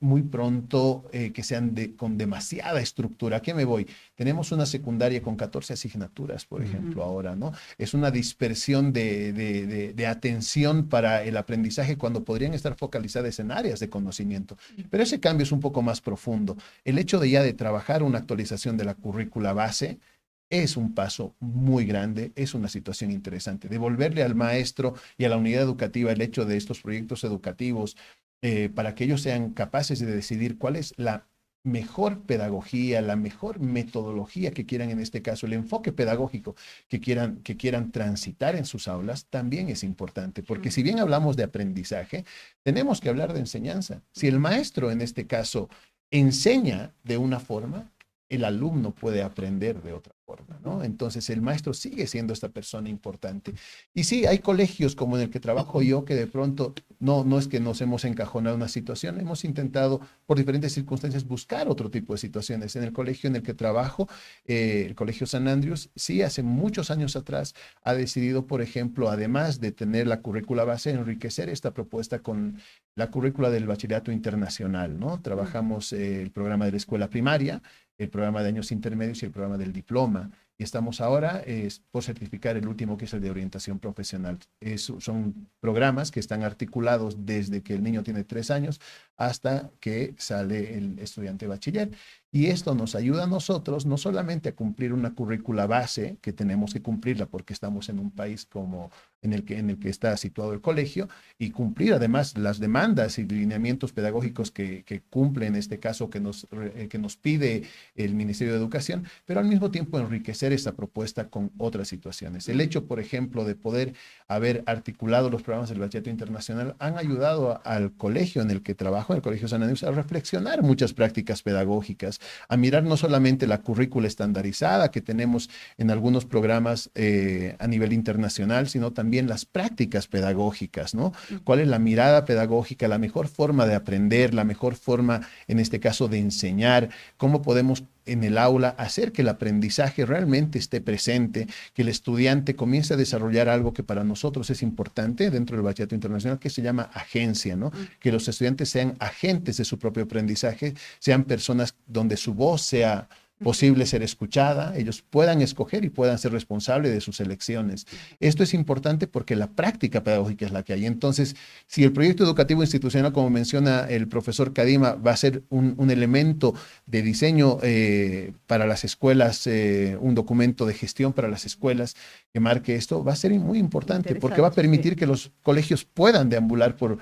muy pronto que sean con demasiada estructura. ¿A qué me voy? Tenemos una secundaria con 14 asignaturas, por ejemplo, ahora, ¿no? Es una dispersión de atención para el aprendizaje cuando podrían estar focalizadas en áreas de conocimiento. Pero ese cambio es un poco más profundo. El hecho de ya de trabajar una actualización de la currícula base es un paso muy grande, es una situación interesante. Devolverle al maestro y a la unidad educativa el hecho de estos proyectos educativos para que ellos sean capaces de decidir cuál es la mejor pedagogía, la mejor metodología que quieran, en este caso, el enfoque pedagógico que quieran transitar en sus aulas, también es importante. Porque si bien hablamos de aprendizaje, tenemos que hablar de enseñanza. Si el maestro, en este caso, enseña de una forma, el alumno puede aprender de otra forma, ¿no? Entonces el maestro sigue siendo esta persona importante. Y sí, hay colegios como en el que trabajo yo que de pronto no es que nos hemos encajonado en una situación, hemos intentado por diferentes circunstancias buscar otro tipo de situaciones. En el colegio en el que trabajo, el Colegio San Andrews, sí, hace muchos años atrás ha decidido, por ejemplo, además de tener la currícula base, enriquecer esta propuesta con la currícula del bachillerato internacional, ¿no? Trabajamos el programa de la escuela primaria, el programa de años intermedios y el programa del diploma. Y estamos ahora por certificar el último, que es el de orientación profesional. Son programas que están articulados desde que el niño tiene 3 años hasta que sale el estudiante bachiller. Y esto nos ayuda a nosotros no solamente a cumplir una currícula base, que tenemos que cumplirla porque estamos en un país como en el que está situado el colegio, y cumplir además las demandas y lineamientos pedagógicos que cumple en este caso que nos pide el Ministerio de Educación, pero al mismo tiempo enriquecer esta propuesta con otras situaciones. El hecho, por ejemplo, de poder haber articulado los programas del bachillerato internacional han ayudado al colegio en el que trabajo, en el Colegio San Andrés, a reflexionar muchas prácticas pedagógicas, a mirar no solamente la currícula estandarizada que tenemos en algunos programas a nivel internacional, sino también las prácticas pedagógicas, ¿no? ¿Cuál es la mirada pedagógica, la mejor forma de aprender, la mejor forma, en este caso, de enseñar? ¿Cómo podemos en el aula hacer que el aprendizaje realmente esté presente, que el estudiante comience a desarrollar algo que para nosotros es importante dentro del bachillerato internacional, que se llama agencia, ¿no? Que los estudiantes sean agentes de su propio aprendizaje, sean personas donde su voz sea posible ser escuchada, ellos puedan escoger y puedan ser responsables de sus elecciones. Esto es importante porque la práctica pedagógica es la que hay. Entonces, si el proyecto educativo institucional, como menciona el profesor Kadima, va a ser un elemento de diseño para las escuelas, un documento de gestión para las escuelas que marque esto, va a ser muy importante porque va a permitir que los colegios puedan deambular por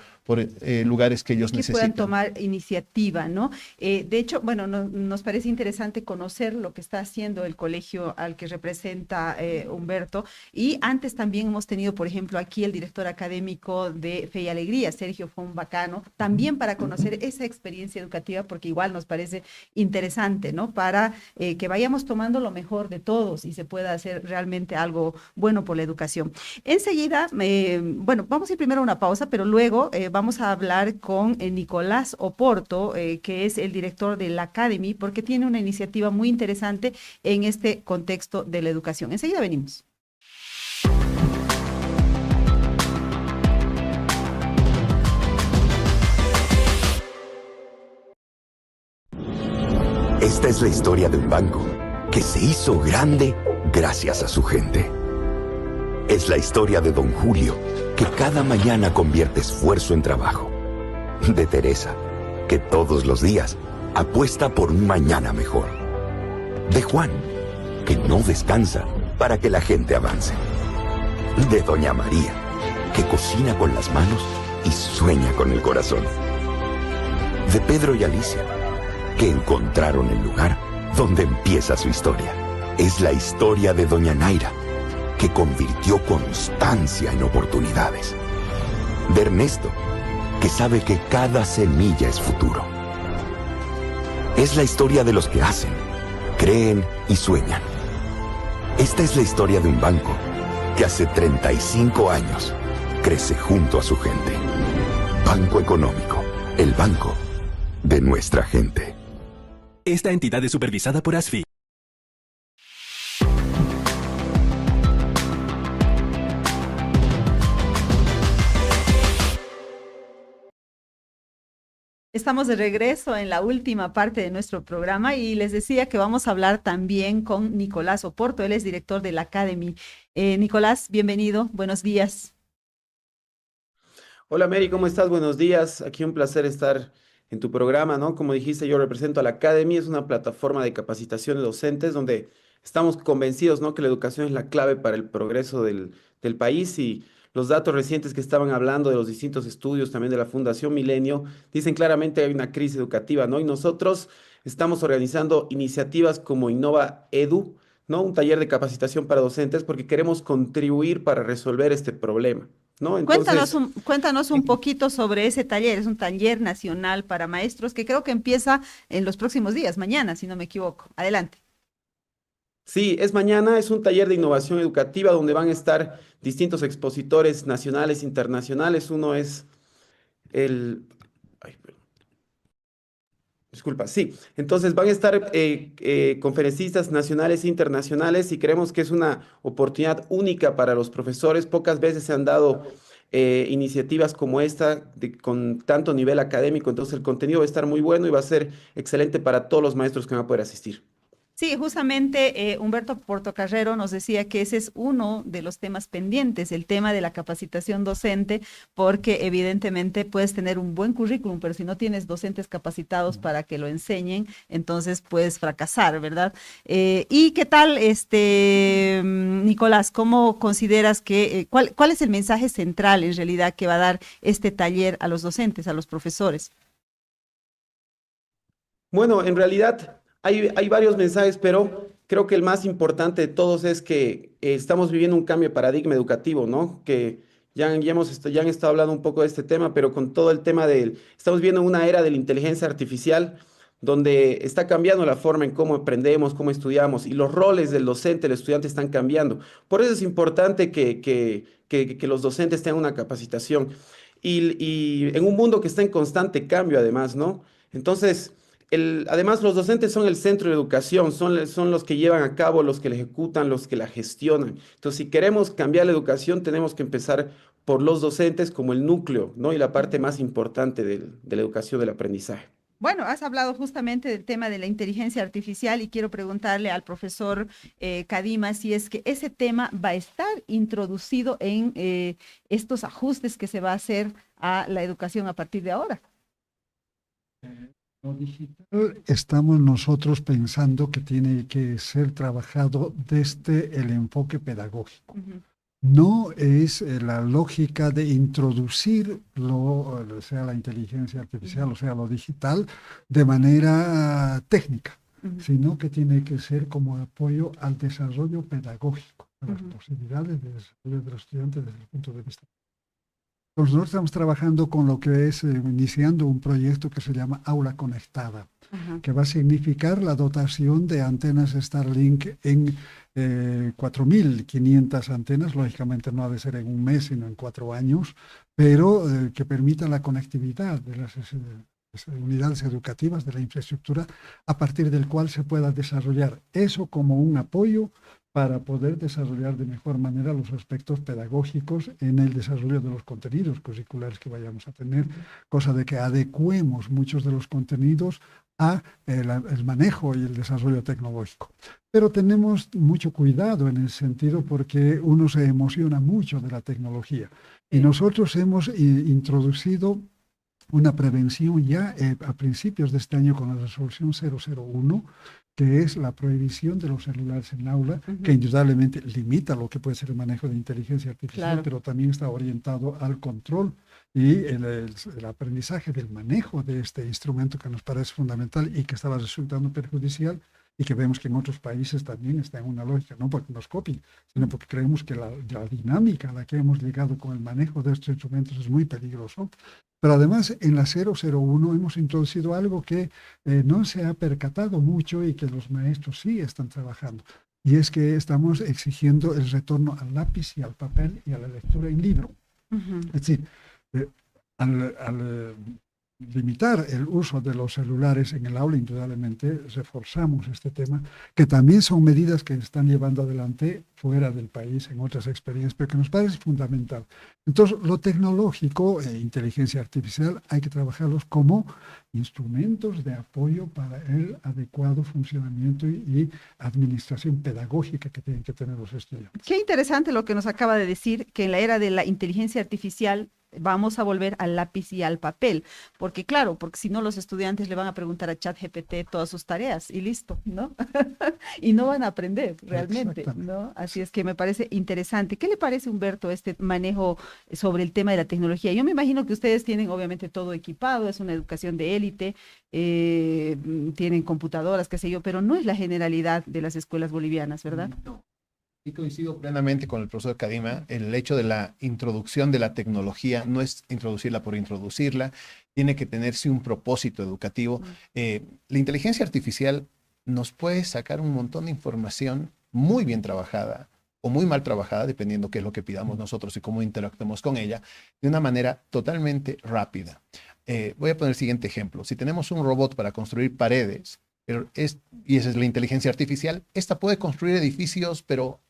lugares que ellos necesitan. Puedan tomar iniciativa, ¿no? De hecho, bueno, nos parece interesante conocer conocer lo que está haciendo el colegio al que representa Humberto. Y antes también hemos tenido, por ejemplo, aquí el director académico de Fe y Alegría, Sergio Fon Bacano, también para conocer esa experiencia educativa, porque igual nos parece interesante, ¿no? Para que vayamos tomando lo mejor de todos y se pueda hacer realmente algo bueno por la educación. Enseguida, bueno, vamos a ir primero a una pausa, pero luego vamos a hablar con Nicolás Oporto, que es el director de la Academy, porque tiene una iniciativa muy interesante en este contexto de la educación. Enseguida venimos. Esta es la historia de un banco que se hizo grande gracias a su gente. Es la historia de Don Julio, que cada mañana convierte esfuerzo en trabajo. De Teresa, que todos los días apuesta por un mañana mejor. De Juan, que no descansa para que la gente avance. De Doña María, que cocina con las manos y sueña con el corazón. De Pedro y Alicia, que encontraron el lugar donde empieza su historia. Es la historia de Doña Naira, que convirtió constancia en oportunidades. De Ernesto, que sabe que cada semilla es futuro. Es la historia de los que hacen, creen y sueñan. Esta es la historia de un banco que hace 35 años crece junto a su gente. Banco Económico, el banco de nuestra gente. Esta entidad es supervisada por ASFI. Estamos de regreso en la última parte de nuestro programa y les decía que vamos a hablar también con Nicolás Oporto, él es director de la Academy. Nicolás, bienvenido, buenos días. Hola Mary, ¿cómo estás? Buenos días. Aquí un placer estar en tu programa, ¿no? Como dijiste, yo represento a la Academy, es una plataforma de capacitación de docentes donde estamos convencidos, ¿no? Que la educación es la clave para el progreso del país y los datos recientes que estaban hablando de los distintos estudios también de la Fundación Milenio dicen claramente que hay una crisis educativa, ¿no? Y nosotros estamos organizando iniciativas como Innova Edu, ¿no? Un taller de capacitación para docentes porque queremos contribuir para resolver este problema, ¿no? Entonces, Cuéntanos un poquito sobre ese taller. Es un taller nacional para maestros que creo que empieza en los próximos días, mañana, si no me equivoco. Adelante. sí, es mañana, es un taller de innovación educativa donde van a estar distintos expositores nacionales, internacionales. Uno es el... ay, disculpa, sí. Entonces van a estar conferencistas nacionales e internacionales y creemos que es una oportunidad única para los profesores. Pocas veces se han dado iniciativas como esta con tanto nivel académico. Entonces el contenido va a estar muy bueno y va a ser excelente para todos los maestros que van a poder asistir. Sí, justamente Humberto Portocarrero nos decía que ese es uno de los temas pendientes, el tema de la capacitación docente, porque evidentemente puedes tener un buen currículum, pero si no tienes docentes capacitados para que lo enseñen, entonces puedes fracasar, ¿verdad? ¿Y qué tal, Nicolás, cómo consideras que, cuál es el mensaje central en realidad que va a dar este taller a los docentes, a los profesores? Bueno, en realidad hay varios mensajes, pero creo que el más importante de todos es que estamos viviendo un cambio de paradigma educativo, ¿no? Que ya han estado hablando un poco de este tema, pero con todo el tema estamos viendo una era de la inteligencia artificial donde está cambiando la forma en cómo aprendemos, cómo estudiamos, y los roles del docente, del estudiante están cambiando. Por eso es importante que los docentes tengan una capacitación. Y en un mundo que está en constante cambio, además, ¿no? Entonces, además, los docentes son el centro de educación, son los que llevan a cabo, los que la ejecutan, los que la gestionan. Entonces, si queremos cambiar la educación, tenemos que empezar por los docentes como el núcleo, ¿no? Y la parte más importante de la educación, del aprendizaje. Bueno, has hablado justamente del tema de la inteligencia artificial y quiero preguntarle al profesor Kadima si es que ese tema va a estar introducido en estos ajustes que se va a hacer a la educación a partir de ahora. Lo digital estamos nosotros pensando que tiene que ser trabajado desde el enfoque pedagógico. No es la lógica de introducir sea la inteligencia artificial, o sea, lo digital, de manera técnica. sino que tiene que ser como apoyo al desarrollo pedagógico, a las posibilidades de desarrollo de los estudiantes desde el punto de vista. Pues nosotros estamos trabajando con lo que es, iniciando un proyecto que se llama Aula Conectada, que va a significar la dotación de antenas Starlink en 4.500 antenas, lógicamente no ha de ser en un mes, sino en 4 años, pero que permita la conectividad de las unidades educativas, de la infraestructura, a partir del cual se pueda desarrollar eso como un apoyo para poder desarrollar de mejor manera los aspectos pedagógicos en el desarrollo de los contenidos curriculares que vayamos a tener, cosa de que adecuemos muchos de los contenidos a el manejo y el desarrollo tecnológico. Pero tenemos mucho cuidado en ese sentido porque uno se emociona mucho de la tecnología. Y nosotros hemos introducido una prevención ya a principios de este año con la resolución 001, que es la prohibición de los celulares en el aula, que indudablemente limita lo que puede ser el manejo de inteligencia artificial, pero también está orientado al control y el aprendizaje del manejo de este instrumento que nos parece fundamental y que estaba resultando perjudicial y que vemos que en otros países también está en una lógica, no porque nos copien, sino porque creemos que la dinámica a la que hemos llegado con el manejo de estos instrumentos es muy peligroso. Pero además en la 001 hemos introducido algo que no se ha percatado mucho y que los maestros sí están trabajando. Y es que estamos exigiendo el retorno al lápiz y al papel y a la lectura en libro. Es decir, al limitar el uso de los celulares en el aula, indudablemente reforzamos este tema, que también son medidas que se están llevando adelante fuera del país en otras experiencias, pero que nos parece fundamental. Entonces, lo tecnológico e inteligencia artificial hay que trabajarlos como instrumentos de apoyo para el adecuado funcionamiento y administración pedagógica que tienen que tener los estudiantes. Qué interesante lo que nos acaba de decir, que en la era de la inteligencia artificial vamos a volver al lápiz y al papel, porque claro, porque si no los estudiantes le van a preguntar a ChatGPT todas sus tareas y listo, ¿no? Y no van a aprender realmente, ¿no? Así es que me parece interesante. ¿Qué le parece, Humberto, este manejo sobre el tema de la tecnología? Yo me imagino que ustedes tienen obviamente todo equipado, es una educación de élite, tienen computadoras, qué sé yo, pero no es la generalidad de las escuelas bolivianas, ¿verdad? No. Y coincido plenamente con el profesor Kadima, el hecho de la introducción de la tecnología no es introducirla por introducirla, tiene que tenerse un propósito educativo. La inteligencia artificial nos puede sacar un montón de información muy bien trabajada o muy mal trabajada, dependiendo qué es lo que pidamos nosotros y cómo interactuemos con ella, de una manera totalmente rápida. Voy a poner el siguiente ejemplo. Si tenemos un robot para construir paredes, y esa es la inteligencia artificial, esta puede construir edificios, pero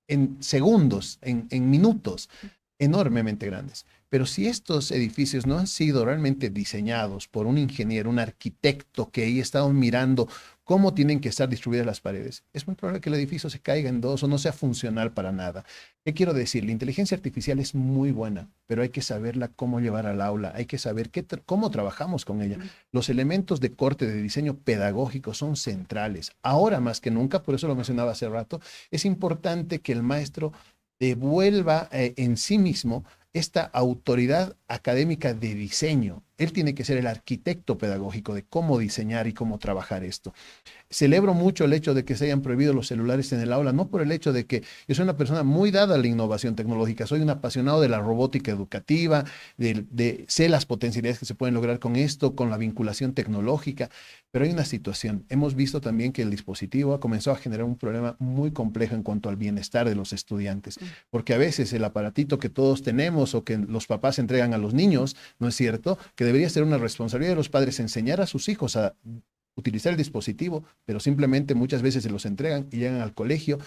en segundos, en minutos, enormemente grandes. Pero si estos edificios no han sido realmente diseñados por un ingeniero, un arquitecto que ahí está mirando cómo tienen que estar distribuidas las paredes, es muy probable que el edificio se caiga en dos o no sea funcional para nada. ¿Qué quiero decir? La inteligencia artificial es muy buena, pero hay que saberla cómo llevar al aula, hay que saber cómo trabajamos con ella. Los elementos de corte de diseño pedagógico son centrales. Ahora más que nunca, por eso lo mencionaba hace rato, es importante que el maestro devuelva en sí mismo esta autoridad académica de diseño. Él tiene que ser el arquitecto pedagógico de cómo diseñar y cómo trabajar esto. Celebro mucho el hecho de que se hayan prohibido los celulares en el aula, no por el hecho de que yo soy una persona muy dada a la innovación tecnológica, soy un apasionado de la robótica educativa, sé las potencialidades que se pueden lograr con esto, con la vinculación tecnológica, pero hay una situación. Hemos visto también que el dispositivo ha comenzado a generar un problema muy complejo en cuanto al bienestar de los estudiantes, porque a veces el aparatito que todos tenemos o que los papás entregan a los niños, ¿no es cierto?, que debería ser una responsabilidad de los padres enseñar a sus hijos a utilizar el dispositivo, pero simplemente muchas veces se los entregan y llegan al colegio,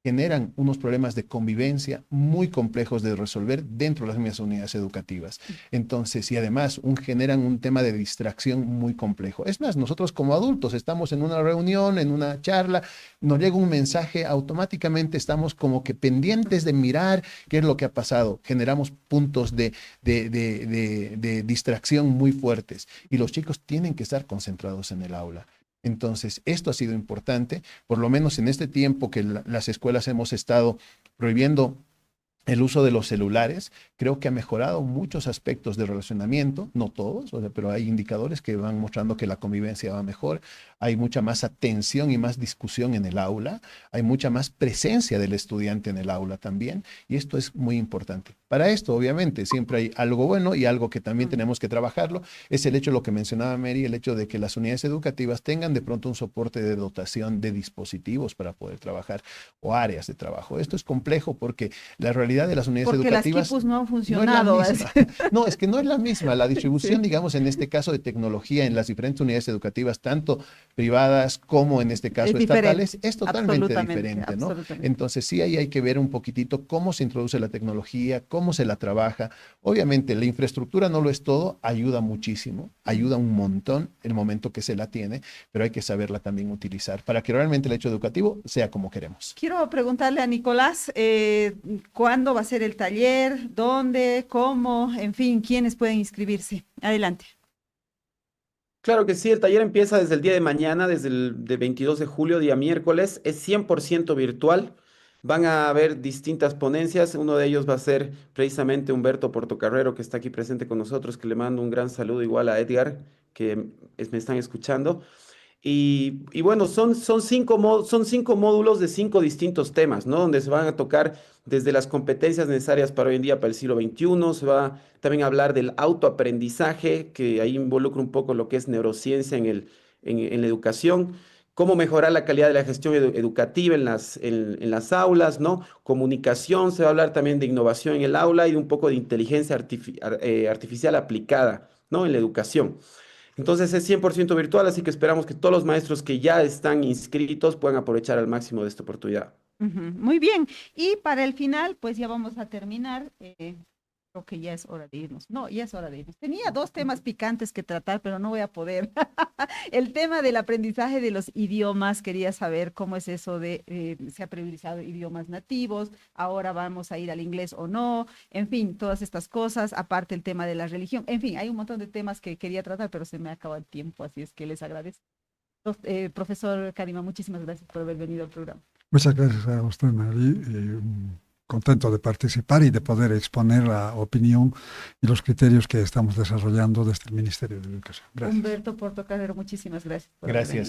generan unos problemas de convivencia muy complejos de resolver dentro de las mismas unidades educativas. Entonces, y además generan un tema de distracción muy complejo. Es más, nosotros como adultos estamos en una reunión, en una charla, nos llega un mensaje, automáticamente estamos como que pendientes de mirar qué es lo que ha pasado. Generamos puntos de distracción muy fuertes y los chicos tienen que estar concentrados en el aula. Entonces, esto ha sido importante, por lo menos en este tiempo que las escuelas hemos estado prohibiendo el uso de los celulares creo que ha mejorado muchos aspectos de relacionamiento, no todos, o sea, pero hay indicadores que van mostrando que la convivencia va mejor, hay mucha más atención y más discusión en el aula, hay mucha más presencia del estudiante en el aula también, y esto es muy importante. Para esto, obviamente, siempre hay algo bueno y algo que también tenemos que trabajarlo, es el hecho, lo que mencionaba Mary, el hecho de que las unidades educativas tengan de pronto un soporte de dotación de dispositivos para poder trabajar o áreas de trabajo. Esto es complejo porque la realidad de las unidades Porque educativas las Kipus no han no funcionado. es la misma. No, es que no es la misma. La distribución, digamos, en este caso de tecnología en las diferentes unidades educativas, tanto privadas como en este caso estatales, es totalmente diferente, ¿no? Entonces sí, ahí hay que ver un poquitito cómo se introduce la tecnología, cómo se la trabaja. Obviamente la infraestructura no lo es todo, ayuda muchísimo, ayuda un montón el momento que se la tiene, pero hay que saberla también utilizar para que realmente el hecho educativo sea como queremos. Quiero preguntarle a Nicolás, ¿cuándo va a ser el taller? ¿Dónde? ¿Cómo? En fin, ¿quiénes pueden inscribirse? Adelante. Claro que sí, el taller empieza desde el día de mañana, desde el de 22 de julio, día miércoles. Es 100% virtual. Van a haber distintas ponencias. Uno de ellos va a ser precisamente Humberto Portocarrero, que está aquí presente con nosotros, que le mando un gran saludo igual a Edgar, que me están escuchando. Y bueno, son cinco módulos de 5 distintos temas, ¿no? Donde se van a tocar desde las competencias necesarias para hoy en día, para el siglo XXI. Se va también a hablar del autoaprendizaje, que ahí involucra un poco lo que es neurociencia en la educación. Cómo mejorar la calidad de la gestión educativa en las aulas, ¿no? Comunicación, se va a hablar también de innovación en el aula y de un poco de inteligencia artificial aplicada, ¿no? En la educación. Entonces es 100% virtual, así que esperamos que todos los maestros que ya están inscritos puedan aprovechar al máximo de esta oportunidad. Muy bien. Y para el final, pues ya vamos a terminar. Creo que ya es hora de irnos. No, ya es hora de irnos. Tenía 2 temas picantes que tratar, pero no voy a poder. El tema del aprendizaje de los idiomas, quería saber cómo es eso de, se ha priorizado idiomas nativos, ahora vamos a ir al inglés o no, en fin, todas estas cosas, aparte el tema de la religión, en fin, hay un montón de temas que quería tratar, pero se me ha acabado el tiempo, así es que les agradezco. Profesor Karima, muchísimas gracias por haber venido al programa. Muchas gracias a usted, Mary. Contento de participar y de poder exponer la opinión y los criterios que estamos desarrollando desde el Ministerio de Educación. Gracias. Humberto Portocarrero, muchísimas gracias.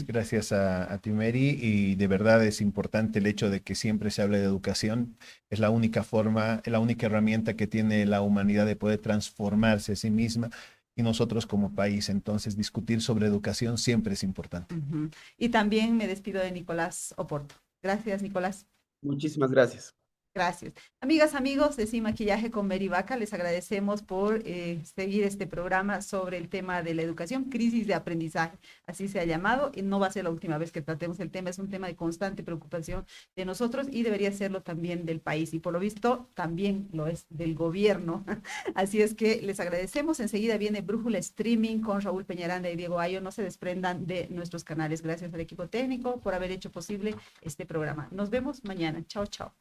Gracias a ti, Mary, y de verdad es importante el hecho de que siempre se hable de educación. Es la única forma, la única herramienta que tiene la humanidad de poder transformarse a sí misma y nosotros como país. Entonces, discutir sobre educación siempre es importante. Y también me despido de Nicolás Oporto. Gracias, Nicolás. Muchísimas gracias. Gracias. Amigas, amigos de Sin Maquillaje con Mary Vaca, les agradecemos por seguir este programa sobre el tema de la educación, crisis de aprendizaje, así se ha llamado, y no va a ser la última vez que tratemos el tema, es un tema de constante preocupación de nosotros y debería serlo también del país, y por lo visto también lo es del gobierno. Así es que les agradecemos. Enseguida viene Brújula Streaming con Raúl Peñaranda y Diego Ayo. No se desprendan de nuestros canales. Gracias al equipo técnico por haber hecho posible este programa. Nos vemos mañana. Chao, chao.